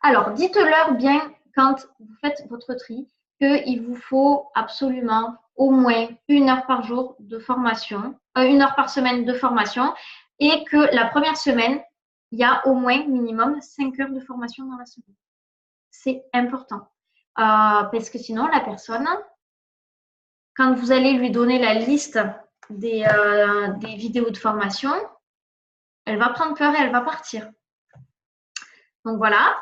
[SPEAKER 1] Alors, dites-leur bien quand vous faites votre tri qu'il vous faut absolument au moins 1 heure par jour de formation, 1 heure par semaine de formation, et que la première semaine, il y a au moins minimum 5 heures de formation dans la semaine. C'est important. Parce que sinon, la personne, quand vous allez lui donner la liste des vidéos de formation, elle va prendre peur et elle va partir. Donc voilà.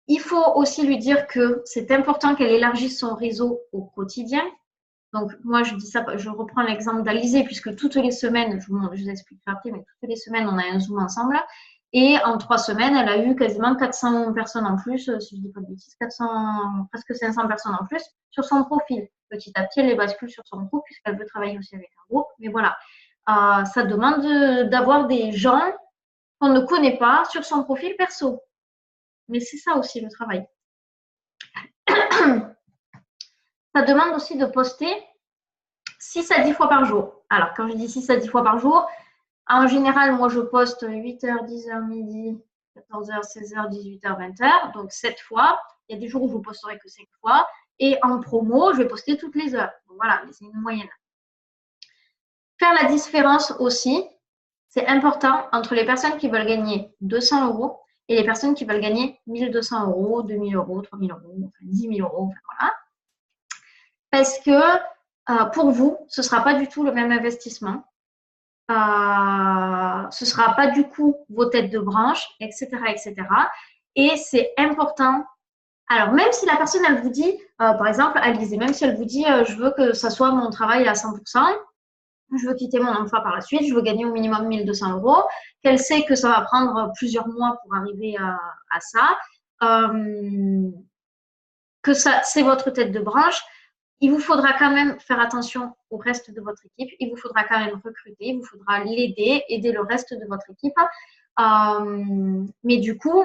[SPEAKER 1] Il faut aussi lui dire que c'est important qu'elle élargisse son réseau au quotidien. Donc, moi, je dis ça, je reprends l'exemple d'Alizée, puisque toutes les semaines, je vous explique après, mais toutes les semaines, on a un Zoom ensemble. Et en 3 semaines, elle a eu quasiment 400 personnes en plus, si je dis pas de bêtises, 400, presque 500 personnes en plus sur son profil. Petit à petit, elle les bascule sur son groupe, puisqu'elle veut travailler aussi avec un groupe. Mais voilà, ça demande d'avoir des gens qu'on ne connaît pas sur son profil perso. Mais c'est ça aussi le travail. Ça demande aussi de poster 6 à 10 fois par jour. Alors, quand je dis 6 à 10 fois par jour, en général, moi, je poste 8h, 10h, midi, 14h, 16h, 18h, 20h. Donc, 7 fois. Il y a des jours où je ne posterai que 5 fois. Et en promo, je vais poster toutes les heures. Donc, voilà, c'est une moyenne. Faire la différence aussi, c'est important entre les personnes qui veulent gagner 200 € et les personnes qui veulent gagner 1200 €, 2000 €, 3000 €, 10 000 €. Enfin, voilà. Parce que pour vous, ce ne sera pas du tout le même investissement. Ce ne sera pas du coup vos têtes de branche, etc., etc. Et c'est important. Alors, même si la personne, elle vous dit, par exemple, Alizée, même si elle vous dit, je veux que ça soit mon travail à 100%, je veux quitter mon emploi par la suite, je veux gagner au minimum 1200 €, qu'elle sait que ça va prendre plusieurs mois pour arriver à ça, que ça, c'est votre tête de branche, il vous faudra quand même faire attention au reste de votre équipe. Il vous faudra quand même recruter, il vous faudra l'aider, aider le reste de votre équipe. Mais du coup,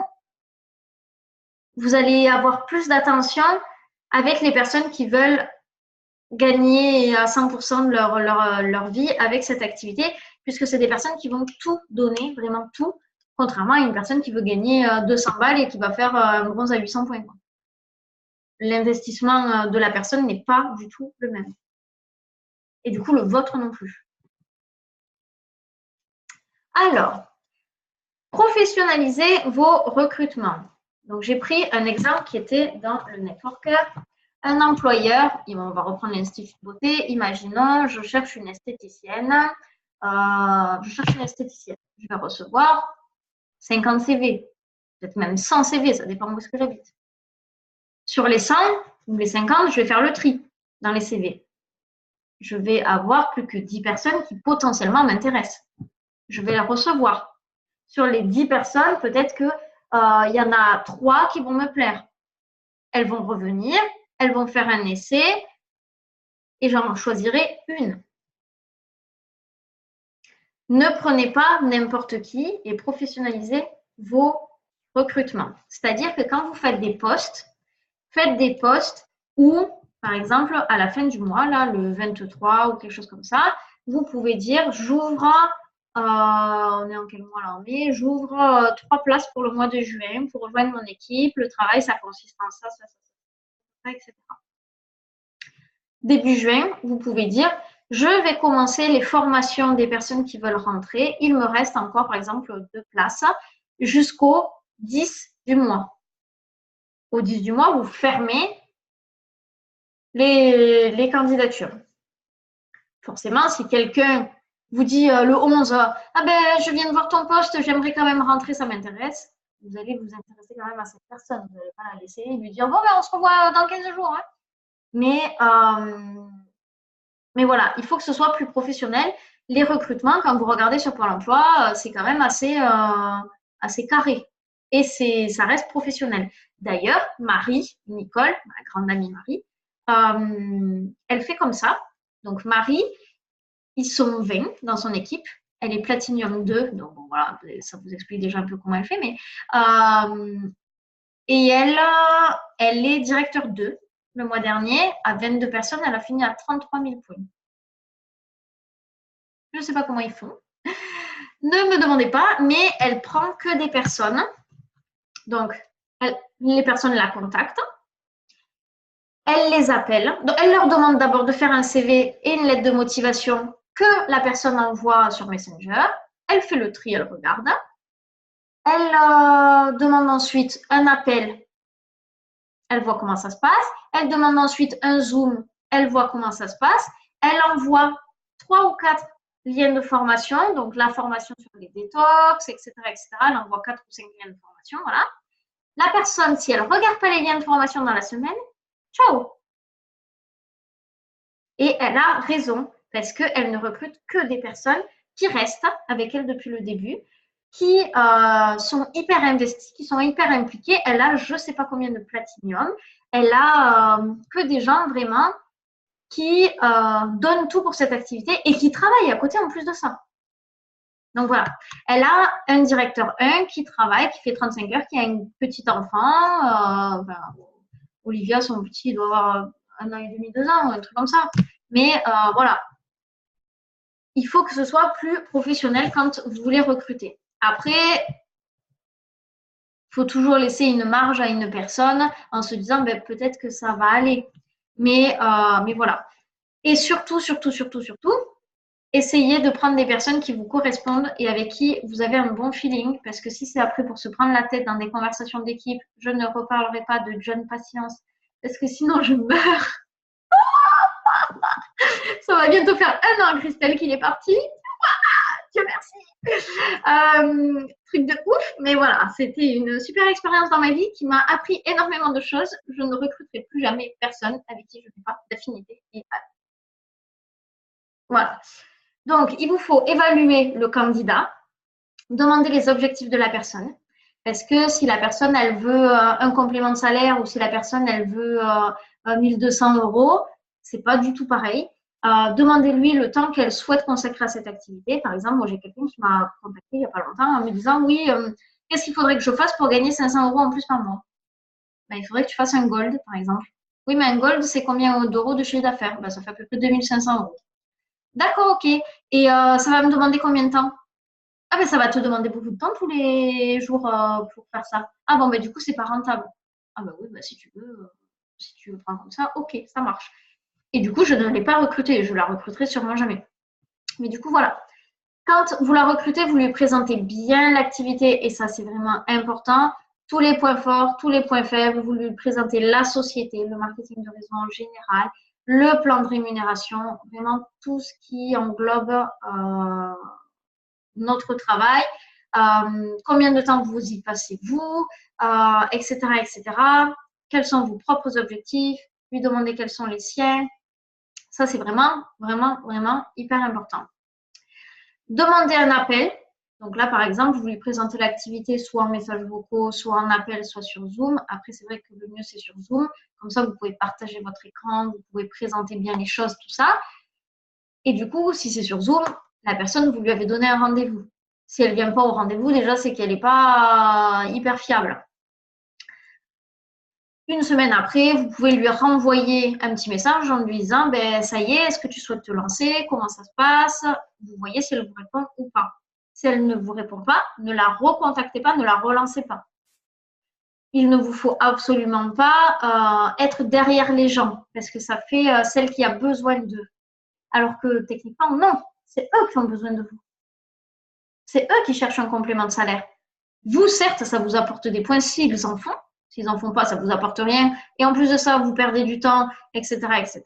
[SPEAKER 1] vous allez avoir plus d'attention avec les personnes qui veulent gagner à 100% de leur vie avec cette activité, puisque c'est des personnes qui vont tout donner, vraiment tout, contrairement à une personne qui veut gagner 200 balles et qui va faire un bronze à 800 points. L'investissement de la personne n'est pas du tout le même. Et du coup, le vôtre non plus. Alors, professionnaliser vos recrutements. Donc, j'ai pris un exemple qui était dans le networker. Un employeur, on va reprendre l'Institut de beauté. Imaginons, je cherche une esthéticienne. Je vais recevoir 50 CV, peut-être même 100 CV, ça dépend où est-ce que j'habite. Sur les 100 ou les 50, je vais faire le tri dans les CV. Je vais avoir plus que 10 personnes qui potentiellement m'intéressent. Je vais les recevoir. Sur les 10 personnes, peut-être qu'il y en a 3 qui vont me plaire. Elles vont revenir, elles vont faire un essai et j'en choisirai une. Ne prenez pas n'importe qui et professionnalisez vos recrutements. C'est-à-dire que quand vous faites des postes où, par exemple, à la fin du mois, là, le 23 ou quelque chose comme ça, vous pouvez dire j'ouvre, on est en quel mois là, en mai, j'ouvre 3 places pour le mois de juin pour rejoindre mon équipe. Le travail, ça consiste en ça, etc. Début juin, vous pouvez dire je vais commencer les formations des personnes qui veulent rentrer. Il me reste encore, par exemple, 2 places jusqu'au 10 du mois. Au 10 du mois, vous fermez les candidatures. Forcément, si quelqu'un vous dit le 11, ah ben je viens de voir ton poste, j'aimerais quand même rentrer, ça m'intéresse, vous allez vous intéresser quand même à cette personne. Vous n'allez pas la laisser et lui dire bon ben on se revoit dans 15 jours. Hein. Mais voilà, il faut que ce soit plus professionnel. Les recrutements, quand vous regardez sur Pôle emploi, c'est quand même assez carré. Et ça reste professionnel. D'ailleurs, Nicole, ma grande amie Marie, elle fait comme ça. Donc Marie, ils sont 20 dans son équipe. Elle est Platinum 2, donc bon, voilà, ça vous explique déjà un peu comment elle fait. Et elle est directeur 2. Le mois dernier, à 22 personnes, elle a fini à 33 000 points. Je ne sais pas comment ils font. Ne me demandez pas, mais elle prend que des personnes. Donc, les personnes la contactent. Elle les appelle. Donc, elle leur demande d'abord de faire un CV et une lettre de motivation que la personne envoie sur Messenger. Elle fait le tri, elle regarde. Elle demande ensuite un appel. Elle voit comment ça se passe. Elle demande ensuite un Zoom. Elle voit comment ça se passe. Elle envoie 3 ou 4 liens de formation. Donc, la formation sur les détox, etc., etc. Elle envoie 4 ou 5 liens de formation. Voilà. La personne, si elle ne regarde pas les liens de formation dans la semaine, ciao. Et elle a raison parce qu'elle ne recrute que des personnes qui restent avec elle depuis le début, qui sont hyper investies, qui sont hyper impliquées. Elle a je ne sais pas combien de platinium. Elle a que des gens vraiment qui donnent tout pour cette activité et qui travaillent à côté en plus de ça. Donc voilà, elle a un directeur 1 qui travaille, qui fait 35 heures, qui a un petit enfant. Olivia, son petit, il doit avoir 1 an et demi, 2 ans, un truc comme ça. Mais voilà, il faut que ce soit plus professionnel quand vous voulez recruter. Après, il faut toujours laisser une marge à une personne en se disant ben, peut-être que ça va aller. Mais voilà. Et surtout, essayez de prendre des personnes qui vous correspondent et avec qui vous avez un bon feeling. Parce que si c'est après pour se prendre la tête dans des conversations d'équipe, je ne reparlerai pas de John Patience. Parce que sinon, je meurs. Ça va bientôt faire 1 an, Christelle, qu'il est parti. Dieu merci. Truc de ouf, mais voilà, c'était une super expérience dans ma vie qui m'a appris énormément de choses. Je ne recruterai plus jamais personne avec qui je n'ai pas d'affinité. Voilà. Donc, il vous faut évaluer le candidat, demander les objectifs de la personne. Parce que si la personne, elle veut un complément de salaire ou si la personne, elle veut 1200 €, c'est pas du tout pareil. Demandez-lui le temps qu'elle souhaite consacrer à cette activité. Par exemple, moi, j'ai quelqu'un qui m'a contacté il n'y a pas longtemps en me disant, oui, qu'est-ce qu'il faudrait que je fasse pour gagner 500 € en plus par mois? Ben, il faudrait que tu fasses un gold, par exemple. Oui, mais un gold, c'est combien d'euros de chiffre d'affaires? Ben, ça fait à peu près 2500 €. D'accord, ok. Et ça va me demander combien de temps? Ah ben ça va te demander beaucoup de temps tous les jours pour faire ça. Ah bon, ben du coup, c'est pas rentable. Ah ben oui, ben, si tu veux prendre comme ça, ok, ça marche. Et du coup, je ne l'ai pas recrutée. Je la recruterai sûrement jamais. Mais du coup, voilà. Quand vous la recrutez, vous lui présentez bien l'activité et ça, c'est vraiment important. Tous les points forts, tous les points faibles, vous lui présentez la société, le marketing de réseau en général, le plan de rémunération, vraiment tout ce qui englobe notre travail, combien de temps vous y passez vous, etc., etc. Quels sont vos propres objectifs, lui demander quels sont les siens. Ça, c'est vraiment, vraiment, vraiment hyper important. Demandez un appel. Donc là, par exemple, vous lui présentez l'activité soit en message vocaux, soit en appel, soit sur Zoom. Après, c'est vrai que le mieux, c'est sur Zoom. Comme ça, vous pouvez partager votre écran, vous pouvez présenter bien les choses, tout ça. Et du coup, si c'est sur Zoom, la personne, vous lui avez donné un rendez-vous. Si elle ne vient pas au rendez-vous, déjà, c'est qu'elle n'est pas hyper fiable. Une semaine après, vous pouvez lui renvoyer un petit message en lui disant ben, ça y est, est-ce que tu souhaites te lancer? Comment ça se passe? Vous voyez si elle vous répond ou pas. Si elle ne vous répond pas, ne la recontactez pas, ne la relancez pas. Il ne vous faut absolument pas être derrière les gens parce que ça fait celle qui a besoin d'eux. Alors que techniquement, non, c'est eux qui ont besoin de vous. C'est eux qui cherchent un complément de salaire. Vous, certes, ça vous apporte des points s'ils en font. S'ils n'en font pas, ça ne vous apporte rien. Et en plus de ça, vous perdez du temps, etc., etc.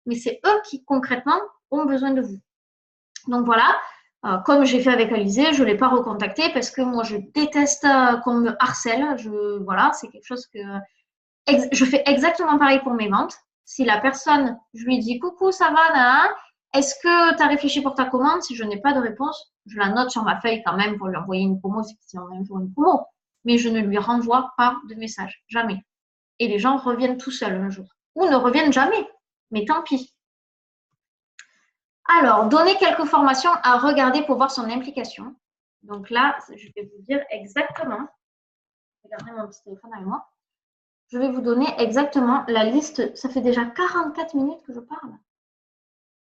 [SPEAKER 1] Mais c'est eux qui, concrètement, ont besoin de vous. Donc voilà, comme j'ai fait avec Alizé, je ne l'ai pas recontacté parce que moi, je déteste qu'on me harcèle. Voilà, c'est quelque chose que… Je fais exactement pareil pour mes ventes. Si la personne, je lui dis « Coucou, ça va, est-ce que tu as réfléchi pour ta commande ?» Si je n'ai pas de réponse, je la note sur ma feuille quand même pour lui envoyer une promo si on a un jour une promo. Mais je ne lui renvoie pas de message, jamais. Et les gens reviennent tout seuls un jour. Ou ne reviennent jamais, mais tant pis. Alors, donner quelques formations à regarder pour voir son implication. Donc là, je vais vous dire exactement, regardez mon petit téléphone avec moi, je vais vous donner exactement la liste. Ça fait déjà 44 minutes que je parle.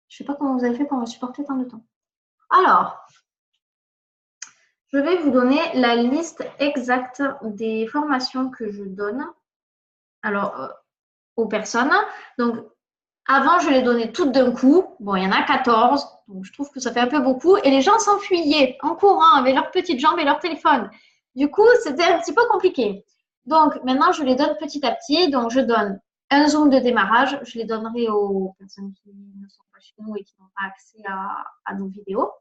[SPEAKER 1] Je ne sais pas comment vous avez fait pour me supporter tant de temps. Alors, je vais vous donner la liste exacte des formations que je donne aux personnes. Donc, avant, je les donnais toutes d'un coup. Bon, il y en a 14, donc je trouve que ça fait un peu beaucoup. Et les gens s'enfuyaient en courant avec leurs petites jambes et leur téléphone. Du coup, c'était un petit peu compliqué. Donc, maintenant, je les donne petit à petit. Donc, je donne un Zoom de démarrage. Je les donnerai aux personnes qui ne sont pas chez nous et qui n'ont pas accès à nos vidéos.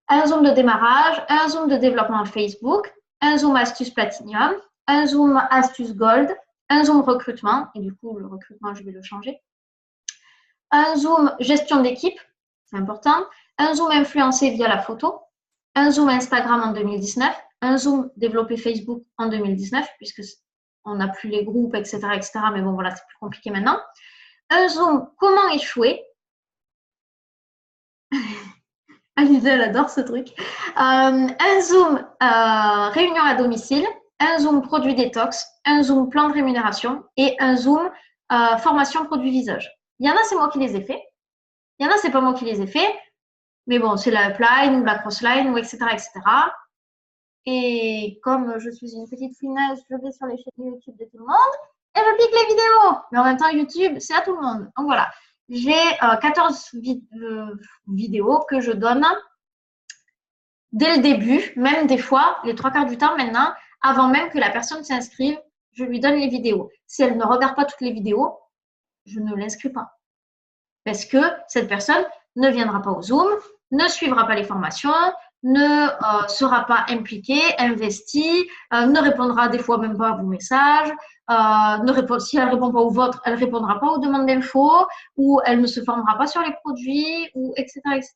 [SPEAKER 1] Un Zoom de démarrage, un Zoom de développement Facebook, un Zoom astuce Platinum, un Zoom astuce Gold, un Zoom recrutement, et du coup, le recrutement, je vais le changer. Un Zoom gestion d'équipe, c'est important. Un Zoom influencé via la photo. Un Zoom Instagram en 2019. Un Zoom développé Facebook en 2019, puisque on n'a plus les groupes, etc., etc. Mais bon, voilà, c'est plus compliqué maintenant. Un Zoom comment échouer. Alizée, elle adore ce truc. Un Zoom réunion à domicile. Un Zoom produit détox. Un Zoom plan de rémunération. Et un Zoom formation produit visage. Il y en a, c'est moi qui les ai faits. Il y en a, c'est pas moi qui les ai faits. Mais bon, c'est la upline ou la crossline, ou etc., etc. Et comme je suis une petite finesse, je vais sur les chaînes YouTube de tout le monde et je pique les vidéos. Mais en même temps, YouTube, c'est à tout le monde. Donc voilà, j'ai 14 vidéos que je donne dès le début, même des fois, les 3/4 du temps maintenant, avant même que la personne s'inscrive, je lui donne les vidéos. Si elle ne regarde pas toutes les vidéos, je ne l'inscris pas. Parce que cette personne ne viendra pas au Zoom, ne suivra pas les formations, ne sera pas impliquée, investie, ne répondra des fois même pas à vos messages, si elle ne répond pas aux vôtres, elle ne répondra pas aux demandes d'infos, ou elle ne se formera pas sur les produits, ou etc., etc.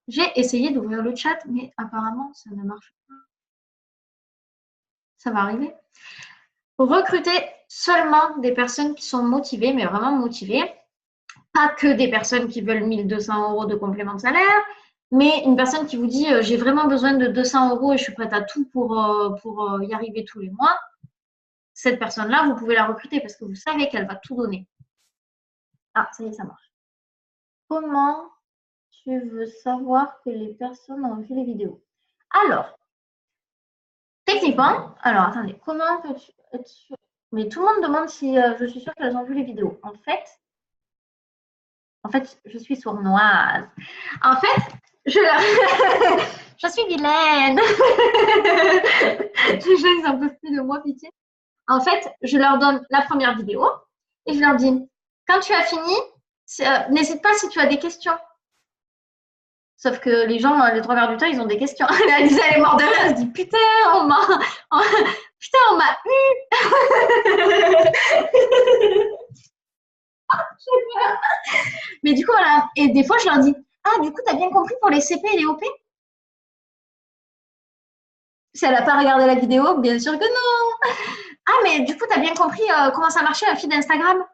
[SPEAKER 1] J'ai essayé d'ouvrir le chat, mais apparemment, ça ne marche pas. Ça va arriver. Recruter seulement des personnes qui sont motivées, mais vraiment motivées. Pas que des personnes qui veulent 1 200 € de complément de salaire, mais une personne qui vous dit j'ai vraiment besoin de 200 € et je suis prête à tout pour y arriver tous les mois. Cette personne-là, vous pouvez la recruter parce que vous savez qu'elle va tout donner. Ah, ça y est, ça marche. Comment tu veux savoir que les personnes ont vu les vidéos? Alors, techniquement, alors attendez, comment peux-tu être sûr? Mais tout le monde demande si je suis sûre qu'elles ont vu les vidéos. En fait, je suis sournoise. En fait, je suis vilaine. Les gens, ils n'en peuvent plus de moi, pitié. En fait, je leur donne la première vidéo et je leur dis, quand tu as fini, n'hésite pas si tu as des questions. Sauf que les gens, les 3/4 du temps, ils ont des questions. Lisa, elle est morte de rire, elle se dit, putain, on m'a eu. Mais du coup, voilà. Et des fois, je leur dis, ah, du coup, tu as bien compris pour les CP et les OP? Si elle n'a pas regardé la vidéo, bien sûr que non. Ah, mais du coup, tu as bien compris comment ça marchait un feed d'Instagram?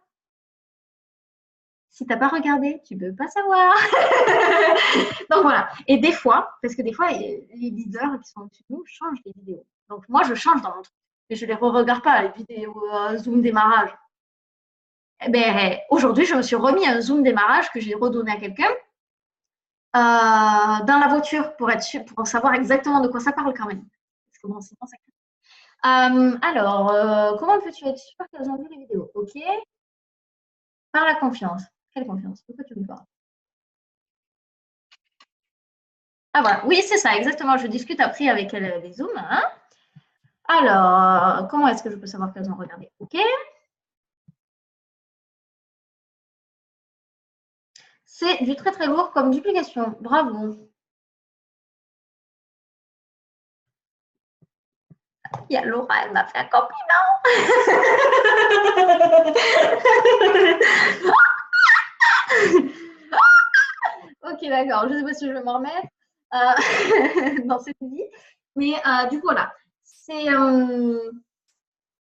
[SPEAKER 1] Si tu n'as pas regardé, tu ne peux pas savoir. Donc voilà. Et des fois, parce que des fois, les leaders qui sont au-dessus de nous changent les vidéos. Donc moi, je change dans mon truc. Et je ne les re-regarde pas, les vidéos Zoom démarrage. Eh ben, aujourd'hui, je me suis remis un Zoom démarrage que j'ai redonné à quelqu'un dans la voiture pour être sûr, pour savoir exactement de quoi ça parle quand même. Parce que bon, sinon, ça alors, comment peux-tu être sûr qu'elles ont vu les vidéos? Ok. Par la confiance. Quelle confiance? Pourquoi tu me parles? Ah voilà, oui, c'est ça, exactement. Je discute après avec les Zooms. Hein. Alors, comment est-ce que je peux savoir qu'elles ont regardé? Ok. C'est du très très lourd comme duplication. Bravo. Il y a Laura, elle m'a fait un compliment. Ok, d'accord. Je ne sais pas si je vais m'en remettre dans cette vie. Mais du coup, voilà. C'est.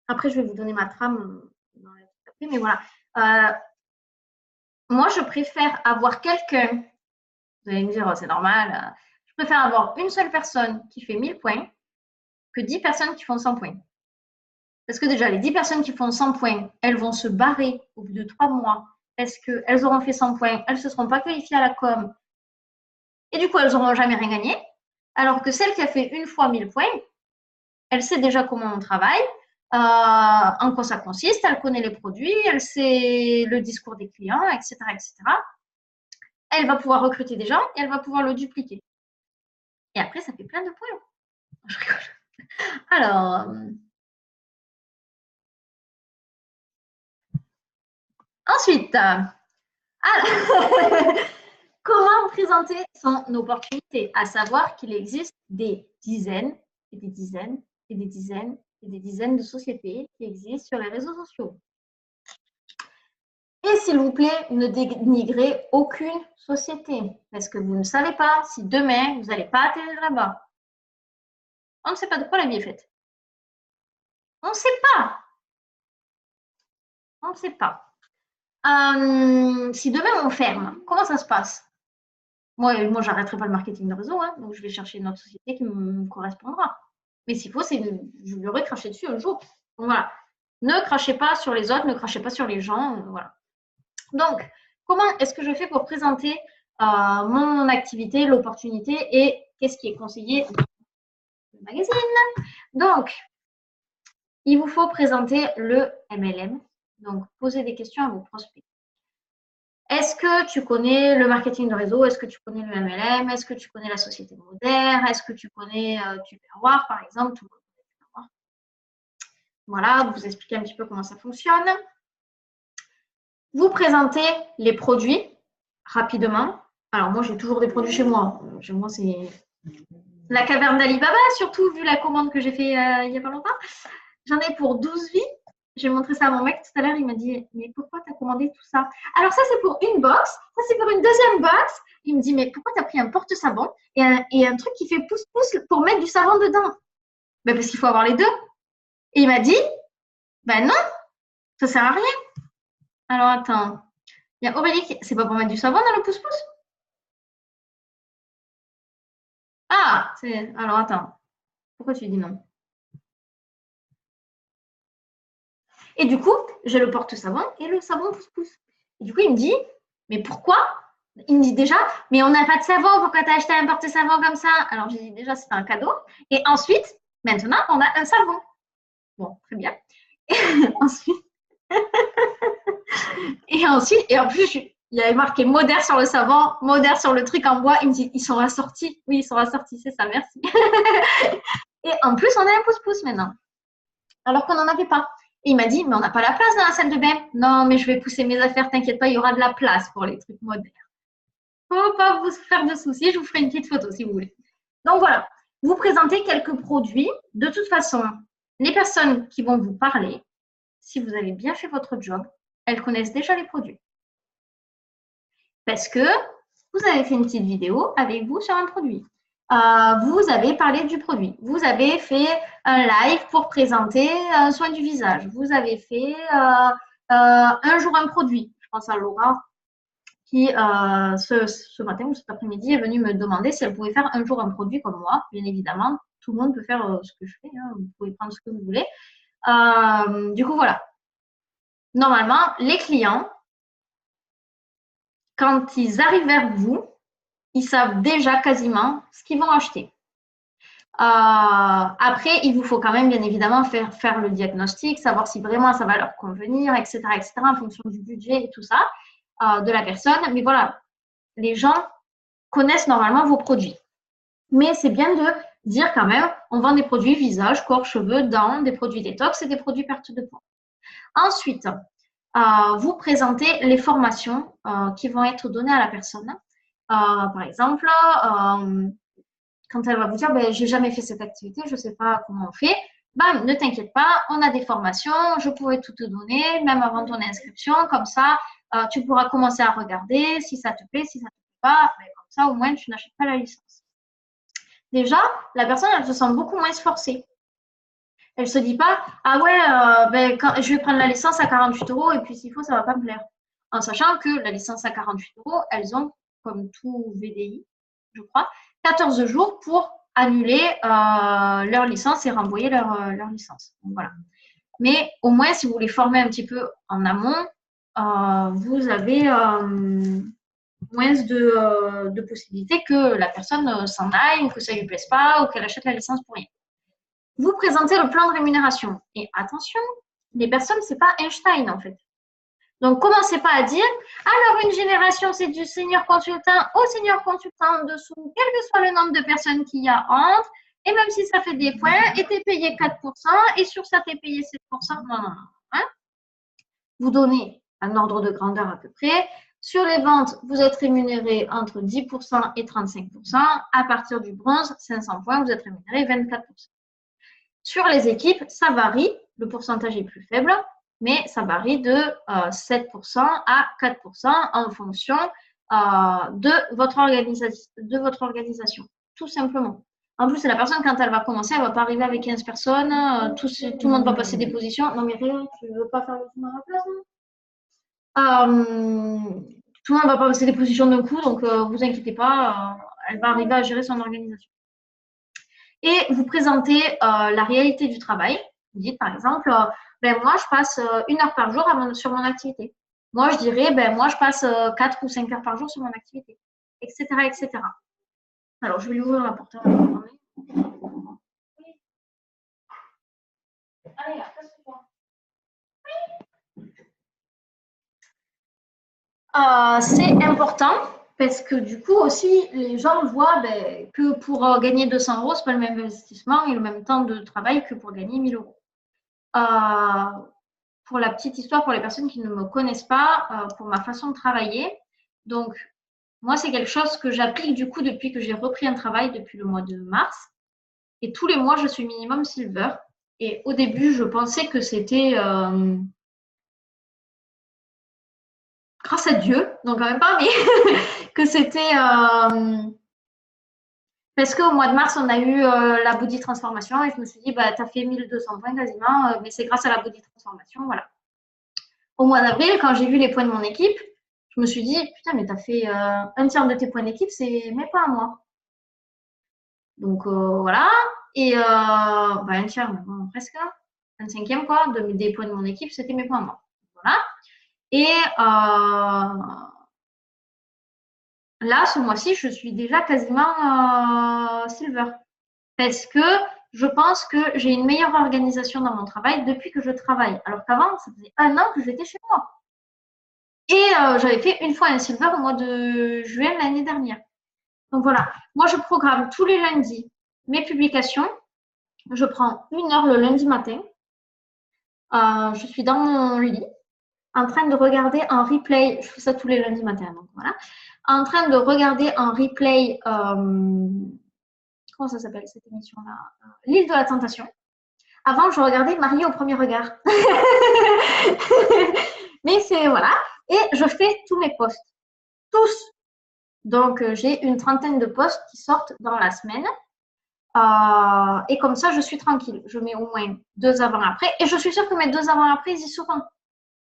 [SPEAKER 1] Après, je vais vous donner ma trame dans la après, mais voilà. Moi, je préfère avoir quelqu'un. Vous allez me dire, oh, c'est normal. Je préfère avoir une seule personne qui fait 1000 points que 10 personnes qui font 100 points. Parce que déjà, les 10 personnes qui font 100 points, elles vont se barrer au bout de 3 mois parce qu'elles auront fait 100 points, elles ne se seront pas qualifiées à la com. Et du coup, elles n'auront jamais rien gagné. Alors que celle qui a fait une fois 1000 points, elle sait déjà comment on travaille, en quoi ça consiste, elle connaît les produits, elle sait le discours des clients, etc., etc. Elle va pouvoir recruter des gens et elle va pouvoir le dupliquer. Et après, ça fait plein de points. Je rigole. Alors, ensuite, comment présenter son opportunité? À savoir qu'il existe des dizaines, et des dizaines et des dizaines et des dizaines de sociétés qui existent sur les réseaux sociaux. Et s'il vous plaît, ne dénigrez aucune société parce que vous ne savez pas si demain, vous n'allez pas atterrir là-bas. On ne sait pas de quoi la vie est faite. On ne sait pas. On ne sait pas. Si demain on ferme, comment ça se passe? Moi, j'arrêterai pas le marketing de réseau, hein, donc je vais chercher une autre société qui me correspondra. Mais s'il faut, je lui aurais craché dessus un jour. Donc voilà. Ne crachez pas sur les autres, ne crachez pas sur les gens. Voilà. Donc, comment est-ce que je fais pour présenter mon activité, l'opportunité et qu'est-ce qui est conseillé dans le magazine? Donc, il vous faut présenter le MLM. Donc, poser des questions à vos prospects. Est-ce que tu connais le marketing de réseau? Est-ce que tu connais le MLM? Est-ce que tu connais la société moderne? Est-ce que tu connais Tupperware, par exemple? Tout le monde connaît Tupperware. Voilà, vous expliquez un petit peu comment ça fonctionne. Vous présentez les produits rapidement. Alors, moi, j'ai toujours des produits chez moi. Chez moi, c'est la caverne d'Alibaba, surtout vu la commande que j'ai fait il n'y a pas longtemps. J'en ai pour 12 vies. J'ai montré ça à mon mec tout à l'heure. Il m'a dit, mais pourquoi tu as commandé tout ça? Alors, ça, c'est pour une box. Ça, c'est pour une deuxième box. Il me dit, mais pourquoi tu as pris un porte-savon et un truc qui fait pouce-pouce pour mettre du savon dedans? Ben, parce qu'il faut avoir les deux. Et il m'a dit, ben non, ça sert à rien. Alors, attends. Il y a Aurélie qui... C'est pas pour mettre du savon dans le pouce-pouce? Ah, c'est... Alors, attends. Pourquoi tu dis non? Et du coup, j'ai le porte-savon et le savon pouce-pouce. Et du coup, il me dit, mais pourquoi? Il me dit déjà, mais on n'a pas de savon, pourquoi tu as acheté un porte-savon comme ça? Alors, j'ai dit déjà, c'est un cadeau. Et ensuite, maintenant, on a un savon. Bon, très bien. Et ensuite, et en plus, il y avait marqué moderne sur le savon, moderne sur le truc en bois. Il me dit, ils sont assortis. Oui, ils sont assortis, c'est ça, merci. Et en plus, on a un pouce-pouce maintenant. Alors qu'on n'en avait pas. Et il m'a dit, mais on n'a pas la place dans la salle de bain. Non, mais je vais pousser mes affaires, t'inquiète pas, il y aura de la place pour les trucs modernes. Faut pas vous faire de soucis, je vous ferai une petite photo si vous voulez. Donc voilà, vous présentez quelques produits. De toute façon, les personnes qui vont vous parler, si vous avez bien fait votre job, elles connaissent déjà les produits. Parce que vous avez fait une petite vidéo avec vous sur un produit. Vous avez parlé du produit. Vous avez fait un live pour présenter un soin du visage. Vous avez fait un jour un produit. Je pense à Laura qui, ce matin ou cet après-midi, est venue me demander si elle pouvait faire un jour un produit comme moi. Bien évidemment, tout le monde peut faire ce que je fais. Hein. Vous pouvez prendre ce que vous voulez. Du coup, voilà. Normalement, les clients, quand ils arrivent vers vous, ils savent déjà quasiment ce qu'ils vont acheter. Après, il vous faut quand même, bien évidemment, faire le diagnostic, savoir si vraiment ça va leur convenir, etc., en fonction du budget et tout ça, de la personne. Mais voilà, les gens connaissent normalement vos produits. Mais c'est bien de dire quand même, on vend des produits visage, corps, cheveux, dents, des produits détox et des produits perte de poids. Ensuite, vous présentez les formations qui vont être données à la personne. Par exemple, quand elle va vous dire, ben, j'ai jamais fait cette activité, je ne sais pas comment on fait, bam, ne t'inquiète pas, on a des formations, je pourrais tout te donner, même avant ton inscription, comme ça, tu pourras commencer à regarder si ça te plaît, si ça ne te plaît pas, ben, comme ça, au moins, tu n'achètes pas la licence. Déjà, la personne, elle se sent beaucoup moins forcée. Elle ne se dit pas, ah ouais, ben, je vais prendre la licence à 48 € et puis s'il faut, ça ne va pas me plaire. En sachant que la licence à 48 €, elles ont, comme tout VDI, je crois, 14 jours pour annuler leur licence et renvoyer leur licence. Donc, voilà. Mais au moins, si vous voulez former un petit peu en amont, vous avez moins de possibilités que la personne s'en aille ou que ça ne lui plaise pas ou qu'elle achète la licence pour rien. Vous présentez le plan de rémunération. Et attention, les personnes, ce n'est pas Einstein en fait. Donc, commencez pas à dire, alors une génération, c'est du senior consultant au senior consultant en dessous, quel que soit le nombre de personnes qu'il y a entre, et même si ça fait des points, et tu es payé 4%, et sur ça, tu es payé 7%. Non, non, non. Hein? Vous donnez un ordre de grandeur à peu près. Sur les ventes, vous êtes rémunéré entre 10% et 35%. À partir du bronze, 500 points, vous êtes rémunéré 24%. Sur les équipes, ça varie. Le pourcentage est plus faible, mais ça varie de 7% à 4% en fonction de votre organisation, tout simplement. En plus, la personne, quand elle va commencer, elle ne va pas arriver avec 15 personnes, tout le monde va passer des positions. Non, mais rien, tu ne veux pas faire le tour à la place, tout le monde va pas passer des positions d'un coup, donc vous inquiétez pas, elle va arriver à gérer son organisation. Et vous présentez la réalité du travail. Vous dites par exemple, ben, moi je passe 1 heure par jour sur mon activité. Moi je dirais, ben, moi je passe 4 ou 5 heures par jour sur mon activité, etc. etc. Alors je vais lui ouvrir la porte. Allez, là, casse-toi. C'est important parce que du coup aussi, les gens voient ben, que pour gagner 200 euros, ce n'est pas le même investissement et le même temps de travail que pour gagner 1000 euros. Pour la petite histoire, pour les personnes qui ne me connaissent pas, pour ma façon de travailler, donc moi, c'est quelque chose que j'applique du coup depuis que j'ai repris un travail depuis le mois de mars. Et tous les mois, je suis minimum silver. Et au début, je pensais que c'était grâce à Dieu, donc quand même pas, mais que c'était parce qu'au mois de mars, on a eu la body transformation et je me suis dit, bah, tu as fait 1200 points quasiment, mais c'est grâce à la body transformation, voilà. Au mois d'avril, quand j'ai vu les points de mon équipe, je me suis dit, putain, mais tu as fait un tiers de tes points d'équipe, c'est mes points à moi. Donc voilà. Et bah, un tiers, bon, presque, un cinquième quoi, des points de mon équipe, c'était mes points à moi. Voilà. Et là, ce mois-ci, je suis déjà quasiment silver. Parce que je pense que j'ai une meilleure organisation dans mon travail depuis que je travaille. Alors qu'avant, ça faisait 1 an que j'étais chez moi. Et j'avais fait une fois un silver au mois de juin l'année dernière. Donc voilà, moi je programme tous les lundis mes publications. Je prends 1 heure le lundi matin. Je suis dans mon lit en train de regarder en replay. Je fais ça tous les lundis matins. Donc voilà, en train de regarder en replay. Comment ça s'appelle cette émission-là? L'île de la Tentation. Avant, je regardais Mariée au premier regard. Mais c'est voilà. Et je fais tous mes posts. Tous. Donc, j'ai une trentaine de posts qui sortent dans la semaine. Et comme ça, je suis tranquille. Je mets au moins 2 avant-après. Et je suis sûre que mes 2 avant-après, ils y seront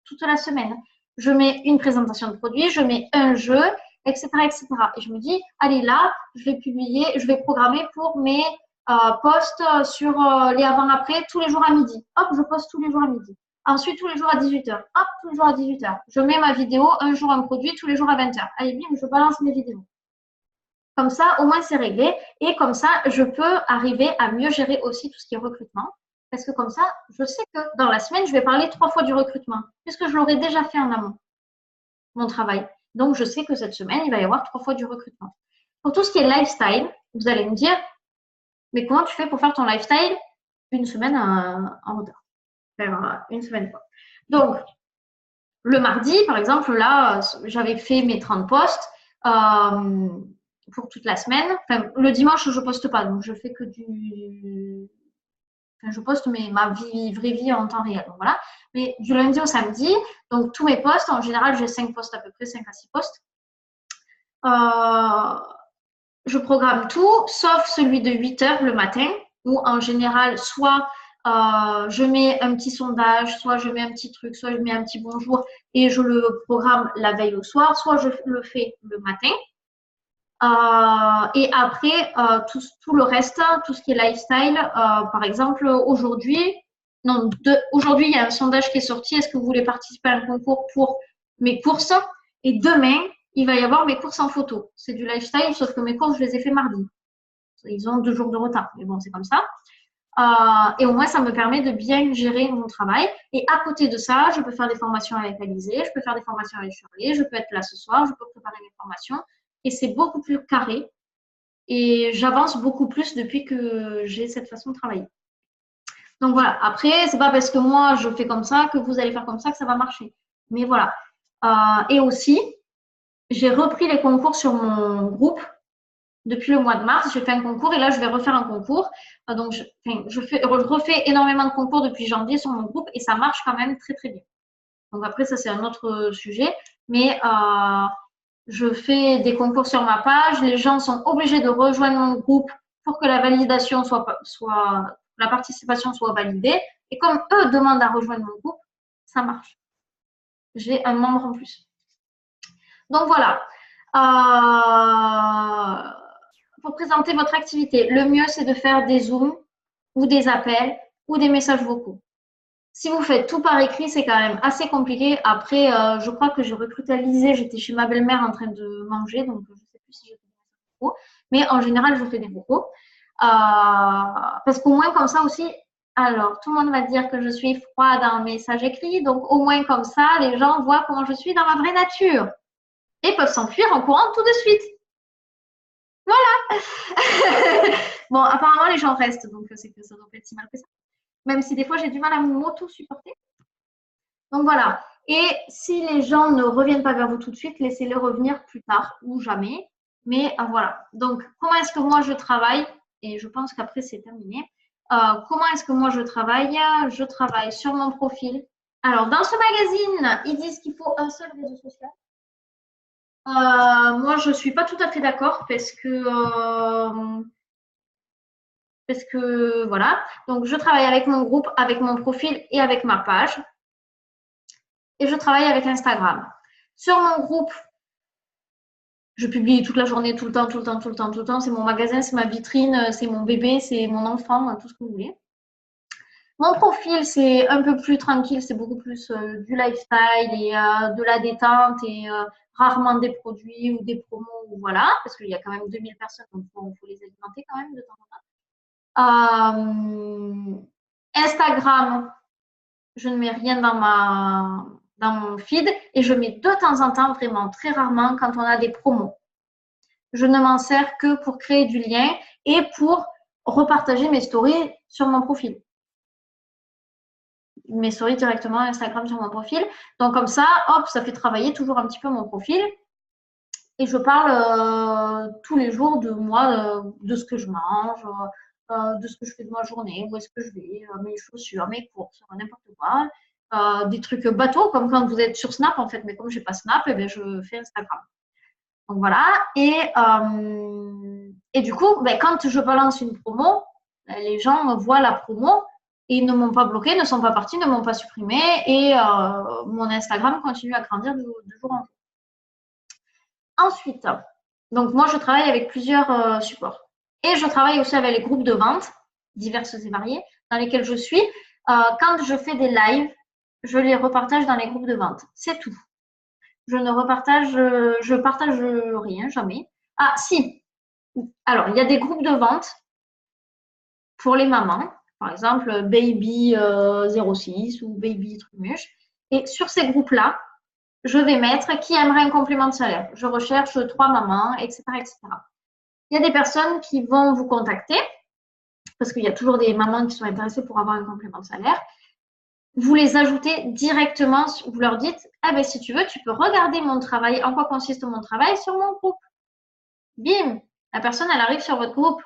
[SPEAKER 1] toute la semaine. Je mets une présentation de produit, je mets un jeu, etc., etc. Et je me dis, allez là, je vais publier, je vais programmer pour mes posts sur les avant-après tous les jours à midi. Hop, je poste tous les jours à midi. Ensuite, tous les jours à 18h. Hop, tous les jours à 18h. Je mets ma vidéo, un jour un produit, tous les jours à 20h. Allez, bim, je balance mes vidéos. Comme ça, au moins, c'est réglé. Et comme ça, je peux arriver à mieux gérer aussi tout ce qui est recrutement. Parce que comme ça, je sais que dans la semaine, je vais parler 3 fois du recrutement, puisque je l'aurais déjà fait en amont, mon travail. Donc, je sais que cette semaine, il va y avoir 3 fois du recrutement. Pour tout ce qui est lifestyle, vous allez me dire, mais comment tu fais pour faire ton lifestyle une semaine en retard? Enfin, une semaine quoi. Donc, le mardi, par exemple, là, j'avais fait mes 30 posts pour toute la semaine. Enfin, le dimanche, je ne poste pas, donc je fais que du... Enfin, je poste ma vraie vie en temps réel. Donc, voilà. Mais du lundi au samedi, donc tous mes posts, en général, j'ai 5 posts à peu près, 5 à 6 posts. Je programme tout, sauf celui de 8 heures le matin, où en général, soit je mets un petit sondage, soit je mets un petit truc, soit je mets un petit bonjour et je le programme la veille au soir, soit je le fais le matin. Et après, tout le reste, tout ce qui est lifestyle, par exemple, aujourd'hui, il y a un sondage qui est sorti. Est-ce que vous voulez participer à un concours pour mes courses? Et demain, il va y avoir mes courses en photo. C'est du lifestyle, sauf que mes courses, je les ai fait mardi. Ils ont 2 jours de retard, mais bon, c'est comme ça. Et au moins, ça me permet de bien gérer mon travail. Et à côté de ça, je peux faire des formations avec Alizé, je peux faire des formations avec Shirley, je peux être là ce soir, je peux préparer mes formations. Et c'est beaucoup plus carré. Et j'avance beaucoup plus depuis que j'ai cette façon de travailler. Donc voilà, après, c'est pas parce que moi, je fais comme ça que vous allez faire comme ça que ça va marcher. Mais voilà. Et aussi, j'ai repris les concours sur mon groupe. depuis le mois de mars, j'ai fait un concours et là, je vais refaire un concours. Donc, je refais énormément de concours depuis janvier sur mon groupe et ça marche quand même très, très bien. Donc, après, ça, c'est un autre sujet. Mais je fais des concours sur ma page. Les gens sont obligés de rejoindre mon groupe pour que la validation la participation soit validée. Et comme eux demandent à rejoindre mon groupe, ça marche. J'ai un membre en plus. Donc voilà. Pour présenter votre activité, le mieux c'est de faire des Zooms ou des appels ou des messages vocaux. Si vous faites tout par écrit, c'est quand même assez compliqué. Après, je crois que j'ai recruté Alizé, j'étais chez ma belle-mère en train de manger, donc je ne sais plus si j'ai fait des messages vocaux. Mais en général, je fais des vocaux. Parce qu'au moins comme ça aussi, alors tout le monde va dire que je suis froide en message écrit, donc au moins comme ça, les gens voient comment je suis dans ma vraie nature et peuvent s'enfuir en courant tout de suite. Voilà. Bon, apparemment les gens restent, donc c'est que ça doit pas être si mal que ça. Même si des fois j'ai du mal à m'auto-supporter. Donc voilà. Et si les gens ne reviennent pas vers vous tout de suite, laissez-les revenir plus tard ou jamais. Mais voilà. Donc, comment est-ce que moi je travaille? Et je pense qu'après c'est terminé. Comment est-ce que moi je travaille? Je travaille sur mon profil. Alors, dans ce magazine, ils disent qu'il faut un seul réseau social. Moi, je ne suis pas tout à fait d'accord parce que voilà. Donc, je travaille avec mon groupe, avec mon profil et avec ma page. Et je travaille avec Instagram. Sur mon groupe, je publie toute la journée, tout le temps, tout le temps, tout le temps, tout le temps. C'est mon magasin, c'est ma vitrine, c'est mon bébé, c'est mon enfant, tout ce que vous voulez. Mon profil, c'est un peu plus tranquille, c'est beaucoup plus du lifestyle et de la détente et rarement des produits ou des promos, voilà, parce qu'il y a quand même 2000 personnes, donc il faut les alimenter quand même de temps en temps. Instagram, je ne mets rien dans mon feed et je mets de temps en temps, vraiment très rarement, quand on a des promos. Je ne m'en sers que pour créer du lien et pour repartager mes stories sur mon profil. Mes stories directement Instagram sur mon profil. Donc comme ça, hop, ça fait travailler toujours un petit peu mon profil. Et je parle tous les jours de moi, de ce que je mange, de ce que je fais de ma journée, où est-ce que je vais, mes chaussures, mes courses, n'importe quoi. Des trucs bateaux, comme quand vous êtes sur Snap en fait, mais comme je n'ai pas Snap, eh bien, je fais Instagram. Donc voilà. Et du coup, ben, quand je balance une promo, ben, les gens voient la promo et ne m'ont pas bloqué, ne sont pas partis, ne m'ont pas supprimé et mon Instagram continue à grandir de jour en jour. Ensuite, donc moi je travaille avec plusieurs supports et je travaille aussi avec les groupes de vente diverses et variés dans lesquels je suis. Quand je fais des lives, je les repartage dans les groupes de vente. C'est tout. Je partage rien, jamais. Ah, si. Alors, il y a des groupes de vente pour les mamans, par exemple Baby 06 ou Baby Trumuche. Et sur ces groupes-là, je vais mettre qui aimerait un complément de salaire. Je recherche 3 mamans, etc., etc. Il y a des personnes qui vont vous contacter parce qu'il y a toujours des mamans qui sont intéressées pour avoir un complément de salaire. Vous les ajoutez directement, vous leur dites « Ah ben si tu veux, tu peux regarder mon travail, en quoi consiste mon travail sur mon groupe. » Bim, la personne, elle arrive sur votre groupe.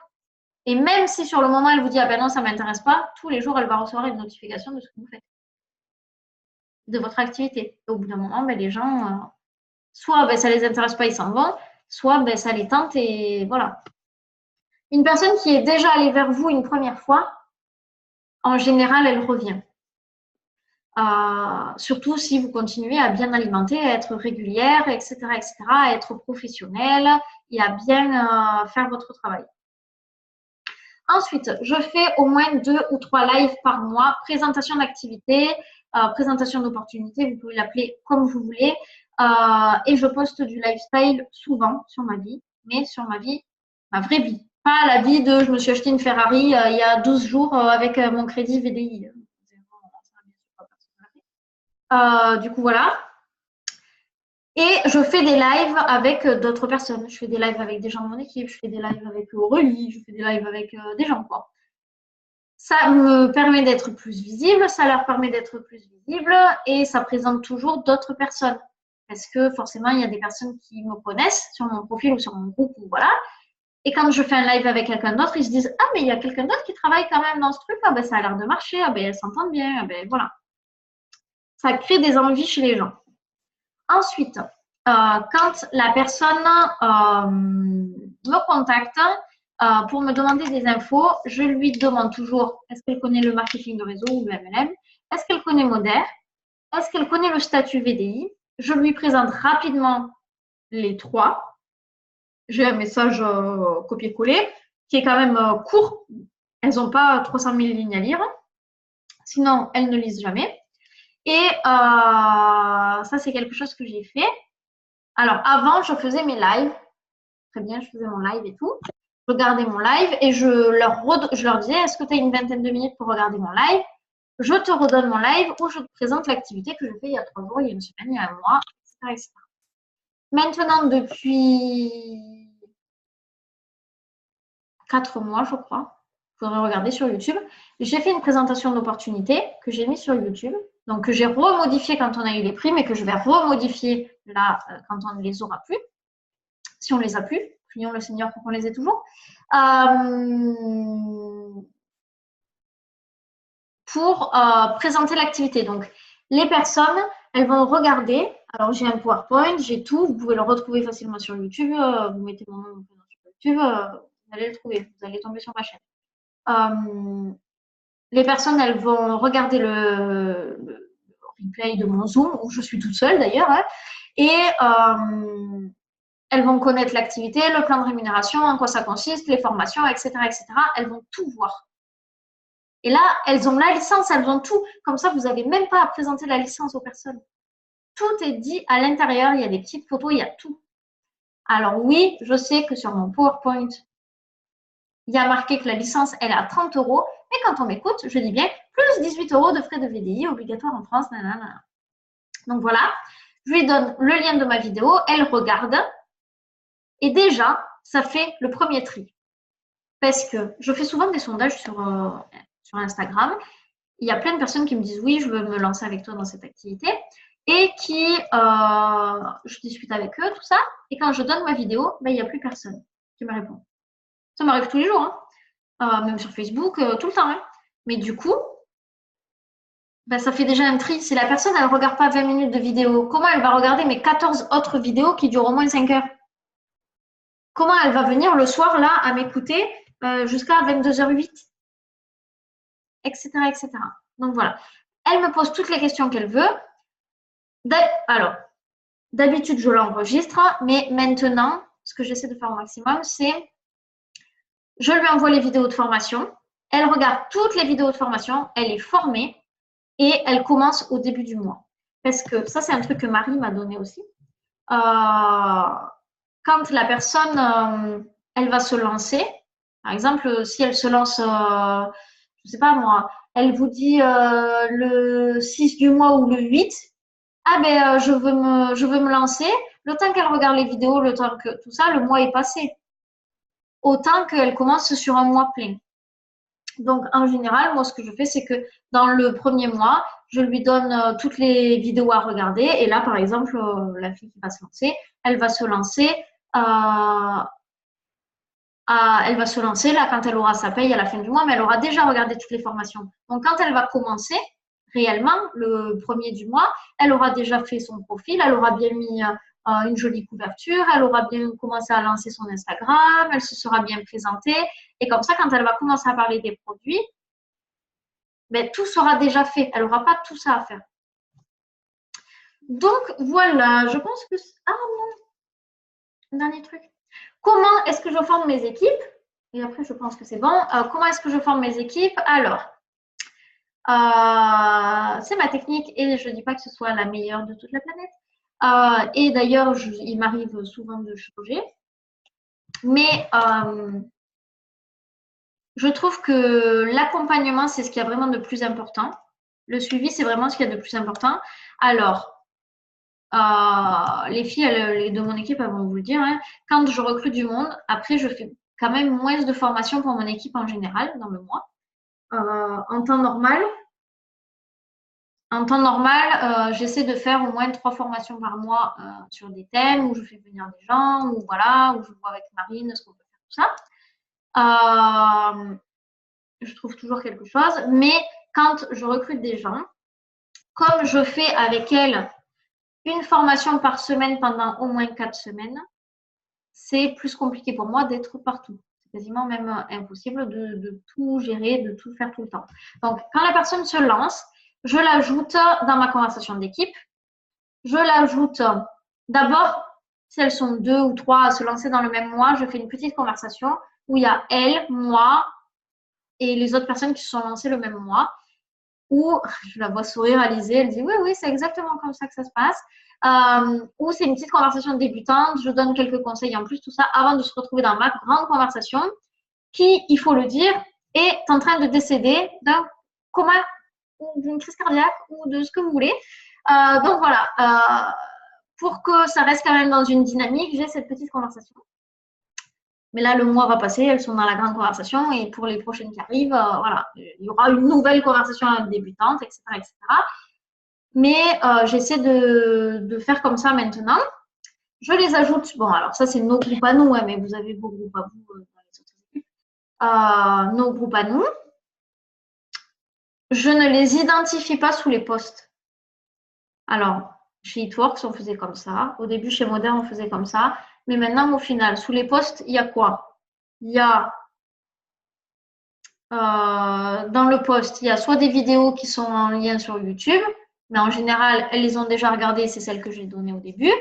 [SPEAKER 1] Et même si sur le moment, elle vous dit « Ah ben non, ça ne m'intéresse pas », tous les jours, elle va recevoir une notification de ce que vous faites, de votre activité. Et au bout d'un moment, ben, les gens, soit ben, ça ne les intéresse pas, ils s'en vont, soit ben, ça les tente et voilà. Une personne qui est déjà allée vers vous une première fois, en général, elle revient. Surtout si vous continuez à bien alimenter, à être régulière, etc., à être professionnelle et à bien faire votre travail. Ensuite, je fais au moins 2 ou 3 lives par mois, présentation d'activité, présentation d'opportunités, vous pouvez l'appeler comme vous voulez. Et je poste du lifestyle souvent sur ma vie, mais sur ma vie, ma vraie vie. Pas la vie de je me suis acheté une Ferrari il y a 12 jours avec mon crédit VDI. Du coup, voilà. Et je fais des lives avec d'autres personnes. Je fais des lives avec des gens de mon équipe, je fais des lives avec Aurélie, je fais des lives avec des gens, quoi. Ça me permet d'être plus visible, ça leur permet d'être plus visible et ça présente toujours d'autres personnes. Parce que forcément, il y a des personnes qui me connaissent sur mon profil ou sur mon groupe, ou voilà. Et quand je fais un live avec quelqu'un d'autre, ils se disent, ah, mais il y a quelqu'un d'autre qui travaille quand même dans ce truc. Ah, ben, ça a l'air de marcher. Ah, ben, elles s'entendent bien. Ah, ben, voilà. Ça crée des envies chez les gens. Ensuite, quand la personne me contacte pour me demander des infos, je lui demande toujours est-ce qu'elle connaît le marketing de réseau ou le MLM? Est-ce qu'elle connaît Moder? Est-ce qu'elle connaît le statut VDI? Je lui présente rapidement les trois. J'ai un message copier-coller qui est quand même court. Elles n'ont pas 300 000 lignes à lire. Sinon, elles ne lisent jamais. Et ça, c'est quelque chose que j'ai fait. Alors, avant, je faisais mes lives. Très bien, je faisais mon live et tout. Je regardais mon live et je leur disais, est-ce que tu as une vingtaine de minutes pour regarder mon live? Je te redonne mon live où je te présente l'activité que je fais il y a 3 jours, il y a une semaine, il y a un mois, etc. etc. Maintenant, depuis 4 mois, je crois, il faudrait regarder sur YouTube, j'ai fait une présentation d'opportunité que j'ai mise sur YouTube, donc que j'ai remodifié quand on a eu les prix, mais que je vais remodifier là quand on ne les aura plus, si on ne les a plus. Prions le Seigneur pour qu'on les ait toujours. Pour présenter l'activité. Donc, les personnes, elles vont regarder. Alors, j'ai un PowerPoint, j'ai tout. Vous pouvez le retrouver facilement sur YouTube. Vous mettez mon nom sur YouTube, vous allez le trouver. Vous allez tomber sur ma chaîne. Les personnes, elles vont regarder le replay de mon Zoom, où je suis toute seule d'ailleurs, hein, et elles vont connaître l'activité, le plan de rémunération, en quoi ça consiste, les formations, etc., etc. Elles vont tout voir. Et là, elles ont la licence, elles ont tout. Comme ça, vous n'avez même pas à présenter la licence aux personnes. Tout est dit à l'intérieur, il y a des petites photos, il y a tout. Alors oui, je sais que sur mon PowerPoint, il y a marqué que la licence, elle est à 30 €. Mais quand on m'écoute, je dis bien plus 18 € de frais de VDI obligatoires en France. Nanana. Donc voilà, je lui donne le lien de ma vidéo, elle regarde. Et déjà, ça fait le premier tri. Parce que je fais souvent des sondages sur Instagram. Il y a plein de personnes qui me disent oui, je veux me lancer avec toi dans cette activité et qui, je discute avec eux, tout ça. Et quand je donne ma vidéo, ben, il n'y a plus personne qui me répond. Ça m'arrive tous les jours, hein. Même sur Facebook, tout le temps. Hein. Mais du coup, ben, ça fait déjà un tri. Si la personne, elle ne regarde pas 20 minutes de vidéo, comment elle va regarder mes 14 autres vidéos qui durent au moins 5 heures? Comment elle va venir le soir, là, à m'écouter jusqu'à 22h08, etc., etc. Donc voilà. Elle me pose toutes les questions qu'elle veut. Alors, d'habitude, je l'enregistre, mais maintenant, ce que j'essaie de faire au maximum, c'est je lui envoie les vidéos de formation. Elle regarde toutes les vidéos de formation, elle est formée et elle commence au début du mois. Parce que ça, c'est un truc que Marie m'a donné aussi. Quand la personne, elle va se lancer, par exemple, si elle se lance, je ne sais pas moi, elle vous dit le 6 du mois ou le 8, ah ben je veux me lancer, le temps qu'elle regarde les vidéos, le temps que tout ça, le mois est passé. Autant qu'elle commence sur un mois plein. Donc en général, moi ce que je fais, c'est que dans le premier mois, je lui donne toutes les vidéos à regarder. Et là, par exemple, la fille qui va se lancer, elle va se lancer là quand elle aura sa paye à la fin du mois, mais elle aura déjà regardé toutes les formations. Donc quand elle va commencer, réellement, le premier du mois, elle aura déjà fait son profil, elle aura bien mis une jolie couverture, elle aura bien commencé à lancer son Instagram, elle se sera bien présentée. Et comme ça, quand elle va commencer à parler des produits, ben, tout sera déjà fait. Elle n'aura pas tout ça à faire. Donc, voilà, je pense que... Ah non, dernier truc. Comment est-ce que je forme mes équipes? Et après, je pense que c'est bon. Comment est-ce que je forme mes équipes? Alors, c'est ma technique et je ne dis pas que ce soit la meilleure de toute la planète. Et d'ailleurs, il m'arrive souvent de changer. Mais je trouve que l'accompagnement, c'est ce qui est vraiment de plus important. Le suivi, c'est vraiment ce qui est de plus important. Alors, les filles de mon équipe, elles vont vous le dire, hein, quand je recrute du monde, après, je fais quand même moins de formation pour mon équipe en général dans le mois. En temps normal, j'essaie de faire au moins 3 formations par mois sur des thèmes où je fais venir des gens, ou voilà, où je vois avec Marine ce qu'on peut faire ça. Je trouve toujours quelque chose. Mais quand je recrute des gens, comme je fais avec elles une formation par semaine pendant au moins 4 semaines, c'est plus compliqué pour moi d'être partout. C'est quasiment même impossible de tout gérer, de tout faire tout le temps. Donc, quand la personne se lance, je l'ajoute dans ma conversation d'équipe. Je l'ajoute d'abord, si elles sont 2 ou 3 à se lancer dans le même mois, je fais une petite conversation où il y a elle, moi et les autres personnes qui se sont lancées le même mois. Où je la vois sourire, Alizée, elle dit oui, oui, c'est exactement comme ça que ça se passe. Ou c'est une petite conversation débutante, je donne quelques conseils en plus, tout ça, avant de se retrouver dans ma grande conversation qui, il faut le dire, est en train de décéder d'un coma ou d'une crise cardiaque ou de ce que vous voulez. Donc voilà, pour que ça reste quand même dans une dynamique, j'ai cette petite conversation. Mais là, le mois va passer, elles sont dans la grande conversation et pour les prochaines qui arrivent, voilà, il y aura une nouvelle conversation débutante, etc., etc. Mais j'essaie de faire comme ça maintenant. Je les ajoute. Bon, alors ça, c'est nos groupes à nous, hein, mais vous avez vos groupes à vous dans les autres équipes. Nos groupes à nous. Je ne les identifie pas sous les postes. Alors, chez Itworks, on faisait comme ça. Au début, chez Modern, on faisait comme ça. Mais maintenant, au final, sous les postes, il y a quoi? Il y a dans le post, il y a soit des vidéos qui sont en lien sur YouTube, mais en général, elles les ont déjà regardées, c'est celles que j'ai données au début,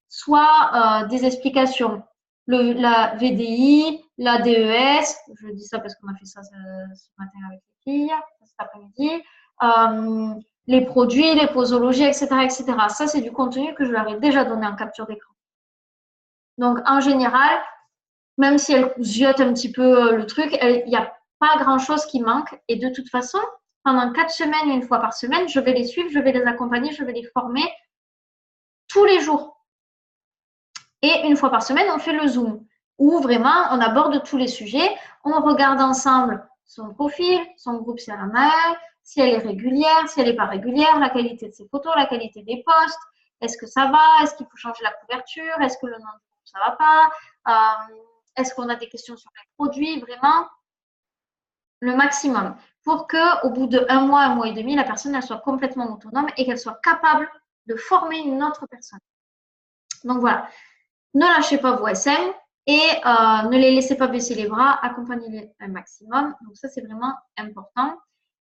[SPEAKER 1] soit des explications, la VDI, la DES, je dis ça parce qu'on a fait ça ce matin avec les filles, cet après-midi, les produits, les posologies, etc., etc. Ça, c'est du contenu que je leur ai déjà donné en capture d'écran. Donc, en général, même si elles ziotent un petit peu le truc, il n'y a pas grand-chose qui manque. Et de toute façon, pendant 4 semaines, une fois par semaine, je vais les suivre, je vais les accompagner, je vais les former tous les jours. Et une fois par semaine, on fait le Zoom, où vraiment, on aborde tous les sujets. On regarde ensemble son profil, son groupe CRML, si elle est régulière, si elle n'est pas régulière, la qualité de ses photos, la qualité des posts. Est-ce que ça va? Est-ce qu'il faut changer la couverture? Est-ce que le nom du groupe, ça ne va pas? Est-ce qu'on a des questions sur les produits? Vraiment, le maximum. Pour qu'au bout de un mois et demi, la personne elle soit complètement autonome et qu'elle soit capable de former une autre personne. Donc voilà, ne lâchez pas vos SM et ne les laissez pas baisser les bras, accompagnez-les un maximum. Donc ça, c'est vraiment important.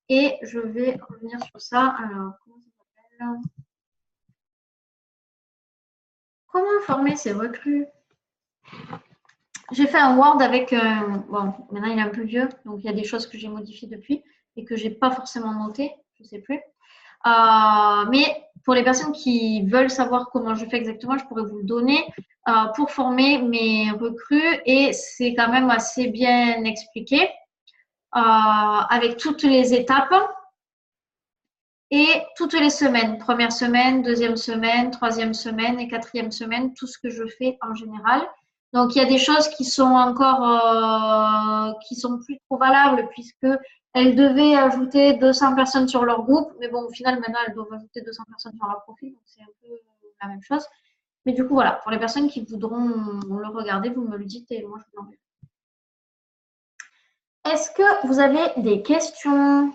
[SPEAKER 1] Et je vais revenir sur ça. Alors, comment ça s'appelle? Comment former ces recrues? J'ai fait un Word avec, bon, maintenant il est un peu vieux, donc il y a des choses que j'ai modifiées depuis et que je n'ai pas forcément notées, je ne sais plus. Mais pour les personnes qui veulent savoir comment je fais exactement, je pourrais vous le donner pour former mes recrues et c'est quand même assez bien expliqué avec toutes les étapes et toutes les semaines, première semaine, deuxième semaine, troisième semaine et quatrième semaine, tout ce que je fais en général. Donc, il y a des choses qui sont encore, qui sont plus trop valables puisque elles devaient ajouter 200 personnes sur leur groupe. Mais bon, au final, maintenant, elles doivent ajouter 200 personnes sur leur profil. Donc, c'est un peu la même chose. Mais du coup, voilà, pour les personnes qui voudront le regarder, vous me le dites et moi, je vous l'enverrai. Est-ce que vous avez des questions?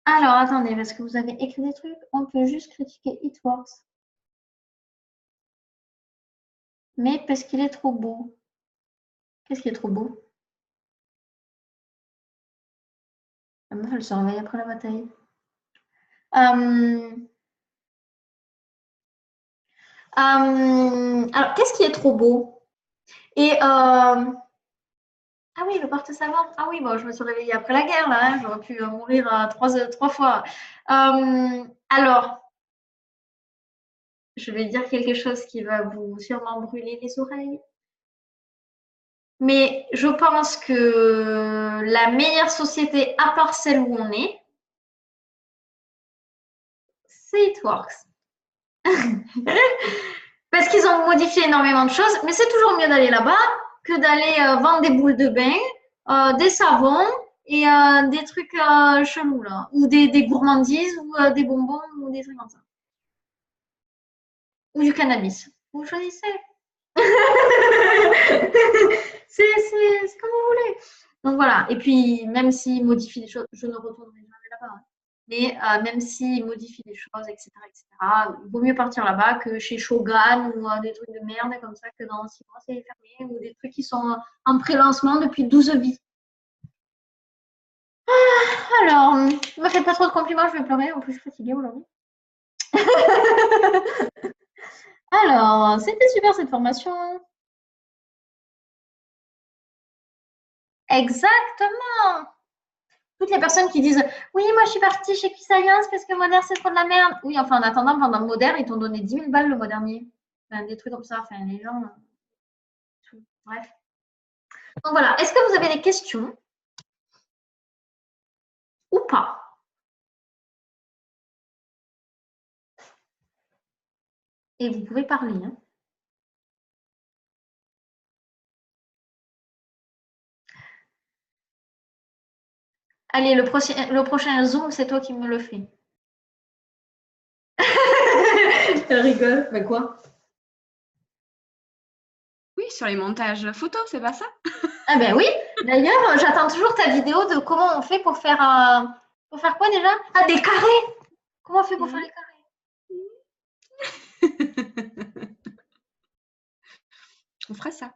[SPEAKER 1] Alors, attendez, parce que vous avez écrit des trucs. On peut juste critiquer Itworks. Mais parce qu'il est trop beau. Qu'est-ce qui est trop beau? La meuf, elle se réveille après la bataille. Alors, qu'est-ce qui est trop beau? Et ah oui, le porte-savon. Ah oui, bon, je me suis réveillée après la guerre, là. Hein, j'aurais pu mourir trois fois. Alors, je vais dire quelque chose qui va vous sûrement brûler les oreilles. Mais je pense que la meilleure société, à part celle où on est, c'est Itworks. Parce qu'ils ont modifié énormément de choses, mais c'est toujours mieux d'aller là-bas que d'aller vendre des boules de bain, des savons et des trucs chelous, là. Ou des gourmandises, ou des bonbons, ou des trucs comme ça. Ou du cannabis. Vous choisissez. C'est comme vous voulez. Donc voilà. Et puis, même s'il modifie les choses, je ne retournerai jamais là-bas, hein. Mais même s'il modifie les choses, etc., il vaut mieux partir là-bas que chez Shogun ou des trucs de merde comme ça que dans 6 mois c'est fermé ou des trucs qui sont en pré-lancement depuis 12 vies. Alors, ne me faites pas trop de compliments, je vais pleurer. En plus, je suis fatiguée aujourd'hui. Alors, c'était super cette formation. Exactement. Toutes les personnes qui disent oui, moi je suis partie chez Q-Science parce que Modern c'est trop de la merde. Oui, enfin en attendant, pendant Modern, ils t'ont donné 10 000 balles le mois dernier. Enfin, des trucs comme ça. Enfin, les gens. Tout. Bref. Donc voilà. Est-ce que vous avez des questions ou pas? Et vous pouvez parler, hein. Allez, le prochain Zoom, c'est toi qui me le fais. Elle rigole. Mais quoi?
[SPEAKER 2] Oui, sur les montages photos, c'est pas ça?
[SPEAKER 1] Ah ben oui. D'ailleurs, j'attends toujours ta vidéo de comment on fait pour faire quoi déjà? Ah, des carrés. Comment on fait pour faire les carrés?
[SPEAKER 2] On fera ça.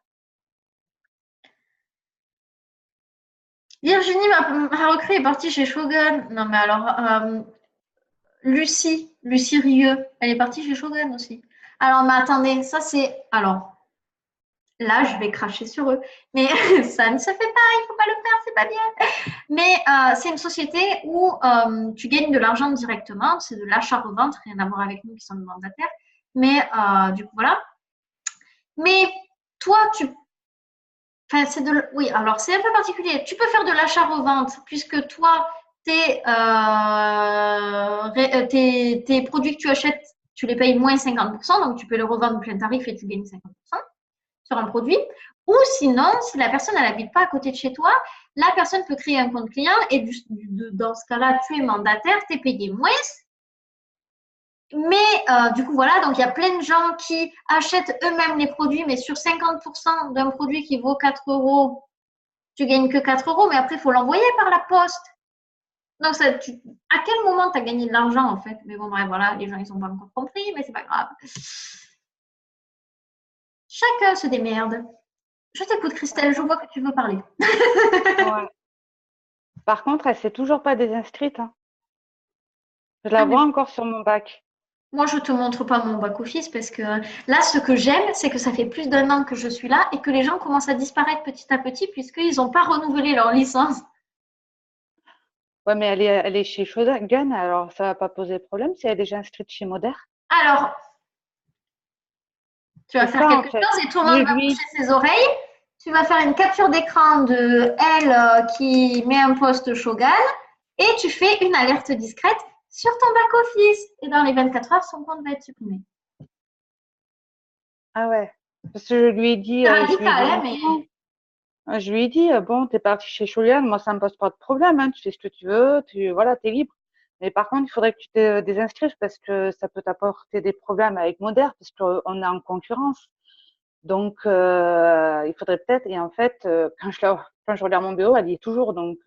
[SPEAKER 1] Virginie, ma recrue est partie chez Shogun. Non, mais alors, Lucie Rieux, elle est partie chez Shogun aussi. Alors, mais attendez, ça c'est. Alors, là, je vais cracher sur eux. Mais ça ne se fait pas, il ne faut pas le faire, c'est pas bien. Mais c'est une société où tu gagnes de l'argent directement. C'est de l'achat-revente, rien à voir avec nous qui sommes mandataires. Mais du coup, voilà. Mais toi, enfin, oui, alors c'est un peu particulier. Tu peux faire de l'achat-revente puisque toi, tes produits que tu achètes, tu les payes moins 50%, donc tu peux les revendre plein tarif et tu gagnes 50% sur un produit. Ou sinon, si la personne n'habite pas à côté de chez toi, la personne peut créer un compte client et dans ce cas-là, tu es mandataire, tu es payé moins. Mais du coup, voilà, donc il y a plein de gens qui achètent eux-mêmes les produits, mais sur 50% d'un produit qui vaut 4 euros, tu gagnes que 4 euros, mais après, il faut l'envoyer par la poste. Donc, à quel moment tu as gagné de l'argent, en fait? Mais bon, bref, voilà, les gens, ils n'ont pas encore compris, mais c'est pas grave. Chacun se démerde. Je t'écoute, Christelle, je vois que tu veux parler.
[SPEAKER 3] Ouais. Par contre, elle s'est toujours pas désinscrite, hein. Je la
[SPEAKER 1] Ah, mais
[SPEAKER 3] vois encore sur mon bac.
[SPEAKER 1] moi, je te montre pas mon back-office parce que là, ce que j'aime, c'est que ça fait plus d'un an que je suis là et que les gens commencent à disparaître petit à petit puisqu'ils n'ont pas renouvelé leur licence.
[SPEAKER 3] Ouais, mais elle est chez Shogun, alors ça va pas poser de problème si elle est déjà inscrite chez Moder.
[SPEAKER 1] Alors, tu vas
[SPEAKER 3] C'est
[SPEAKER 1] faire
[SPEAKER 3] ça, en
[SPEAKER 1] quelque
[SPEAKER 3] fait.
[SPEAKER 1] chose et tout le
[SPEAKER 3] Je
[SPEAKER 1] monde va
[SPEAKER 3] lui,
[SPEAKER 1] boucher ses oreilles. Tu vas faire une capture d'écran de elle qui met un post Shogun et tu fais une alerte discrète sur ton back-office. Et dans les 24 heures, son compte va être supprimé.
[SPEAKER 3] ah ouais. Parce que
[SPEAKER 1] C'est
[SPEAKER 3] je lui ai dit
[SPEAKER 1] radical, hein, mais
[SPEAKER 3] gentiment. Je lui ai dit, bon, t'es parti chez Shogun, moi, ça me pose pas de problème, hein, tu fais ce que tu veux, voilà, t'es libre. Mais par contre, il faudrait que tu te désinscrives parce que ça peut t'apporter des problèmes avec Moder parce qu'on est en concurrence. Donc, il faudrait peut-être, et en fait, quand je regarde mon BO, elle y est toujours. Donc,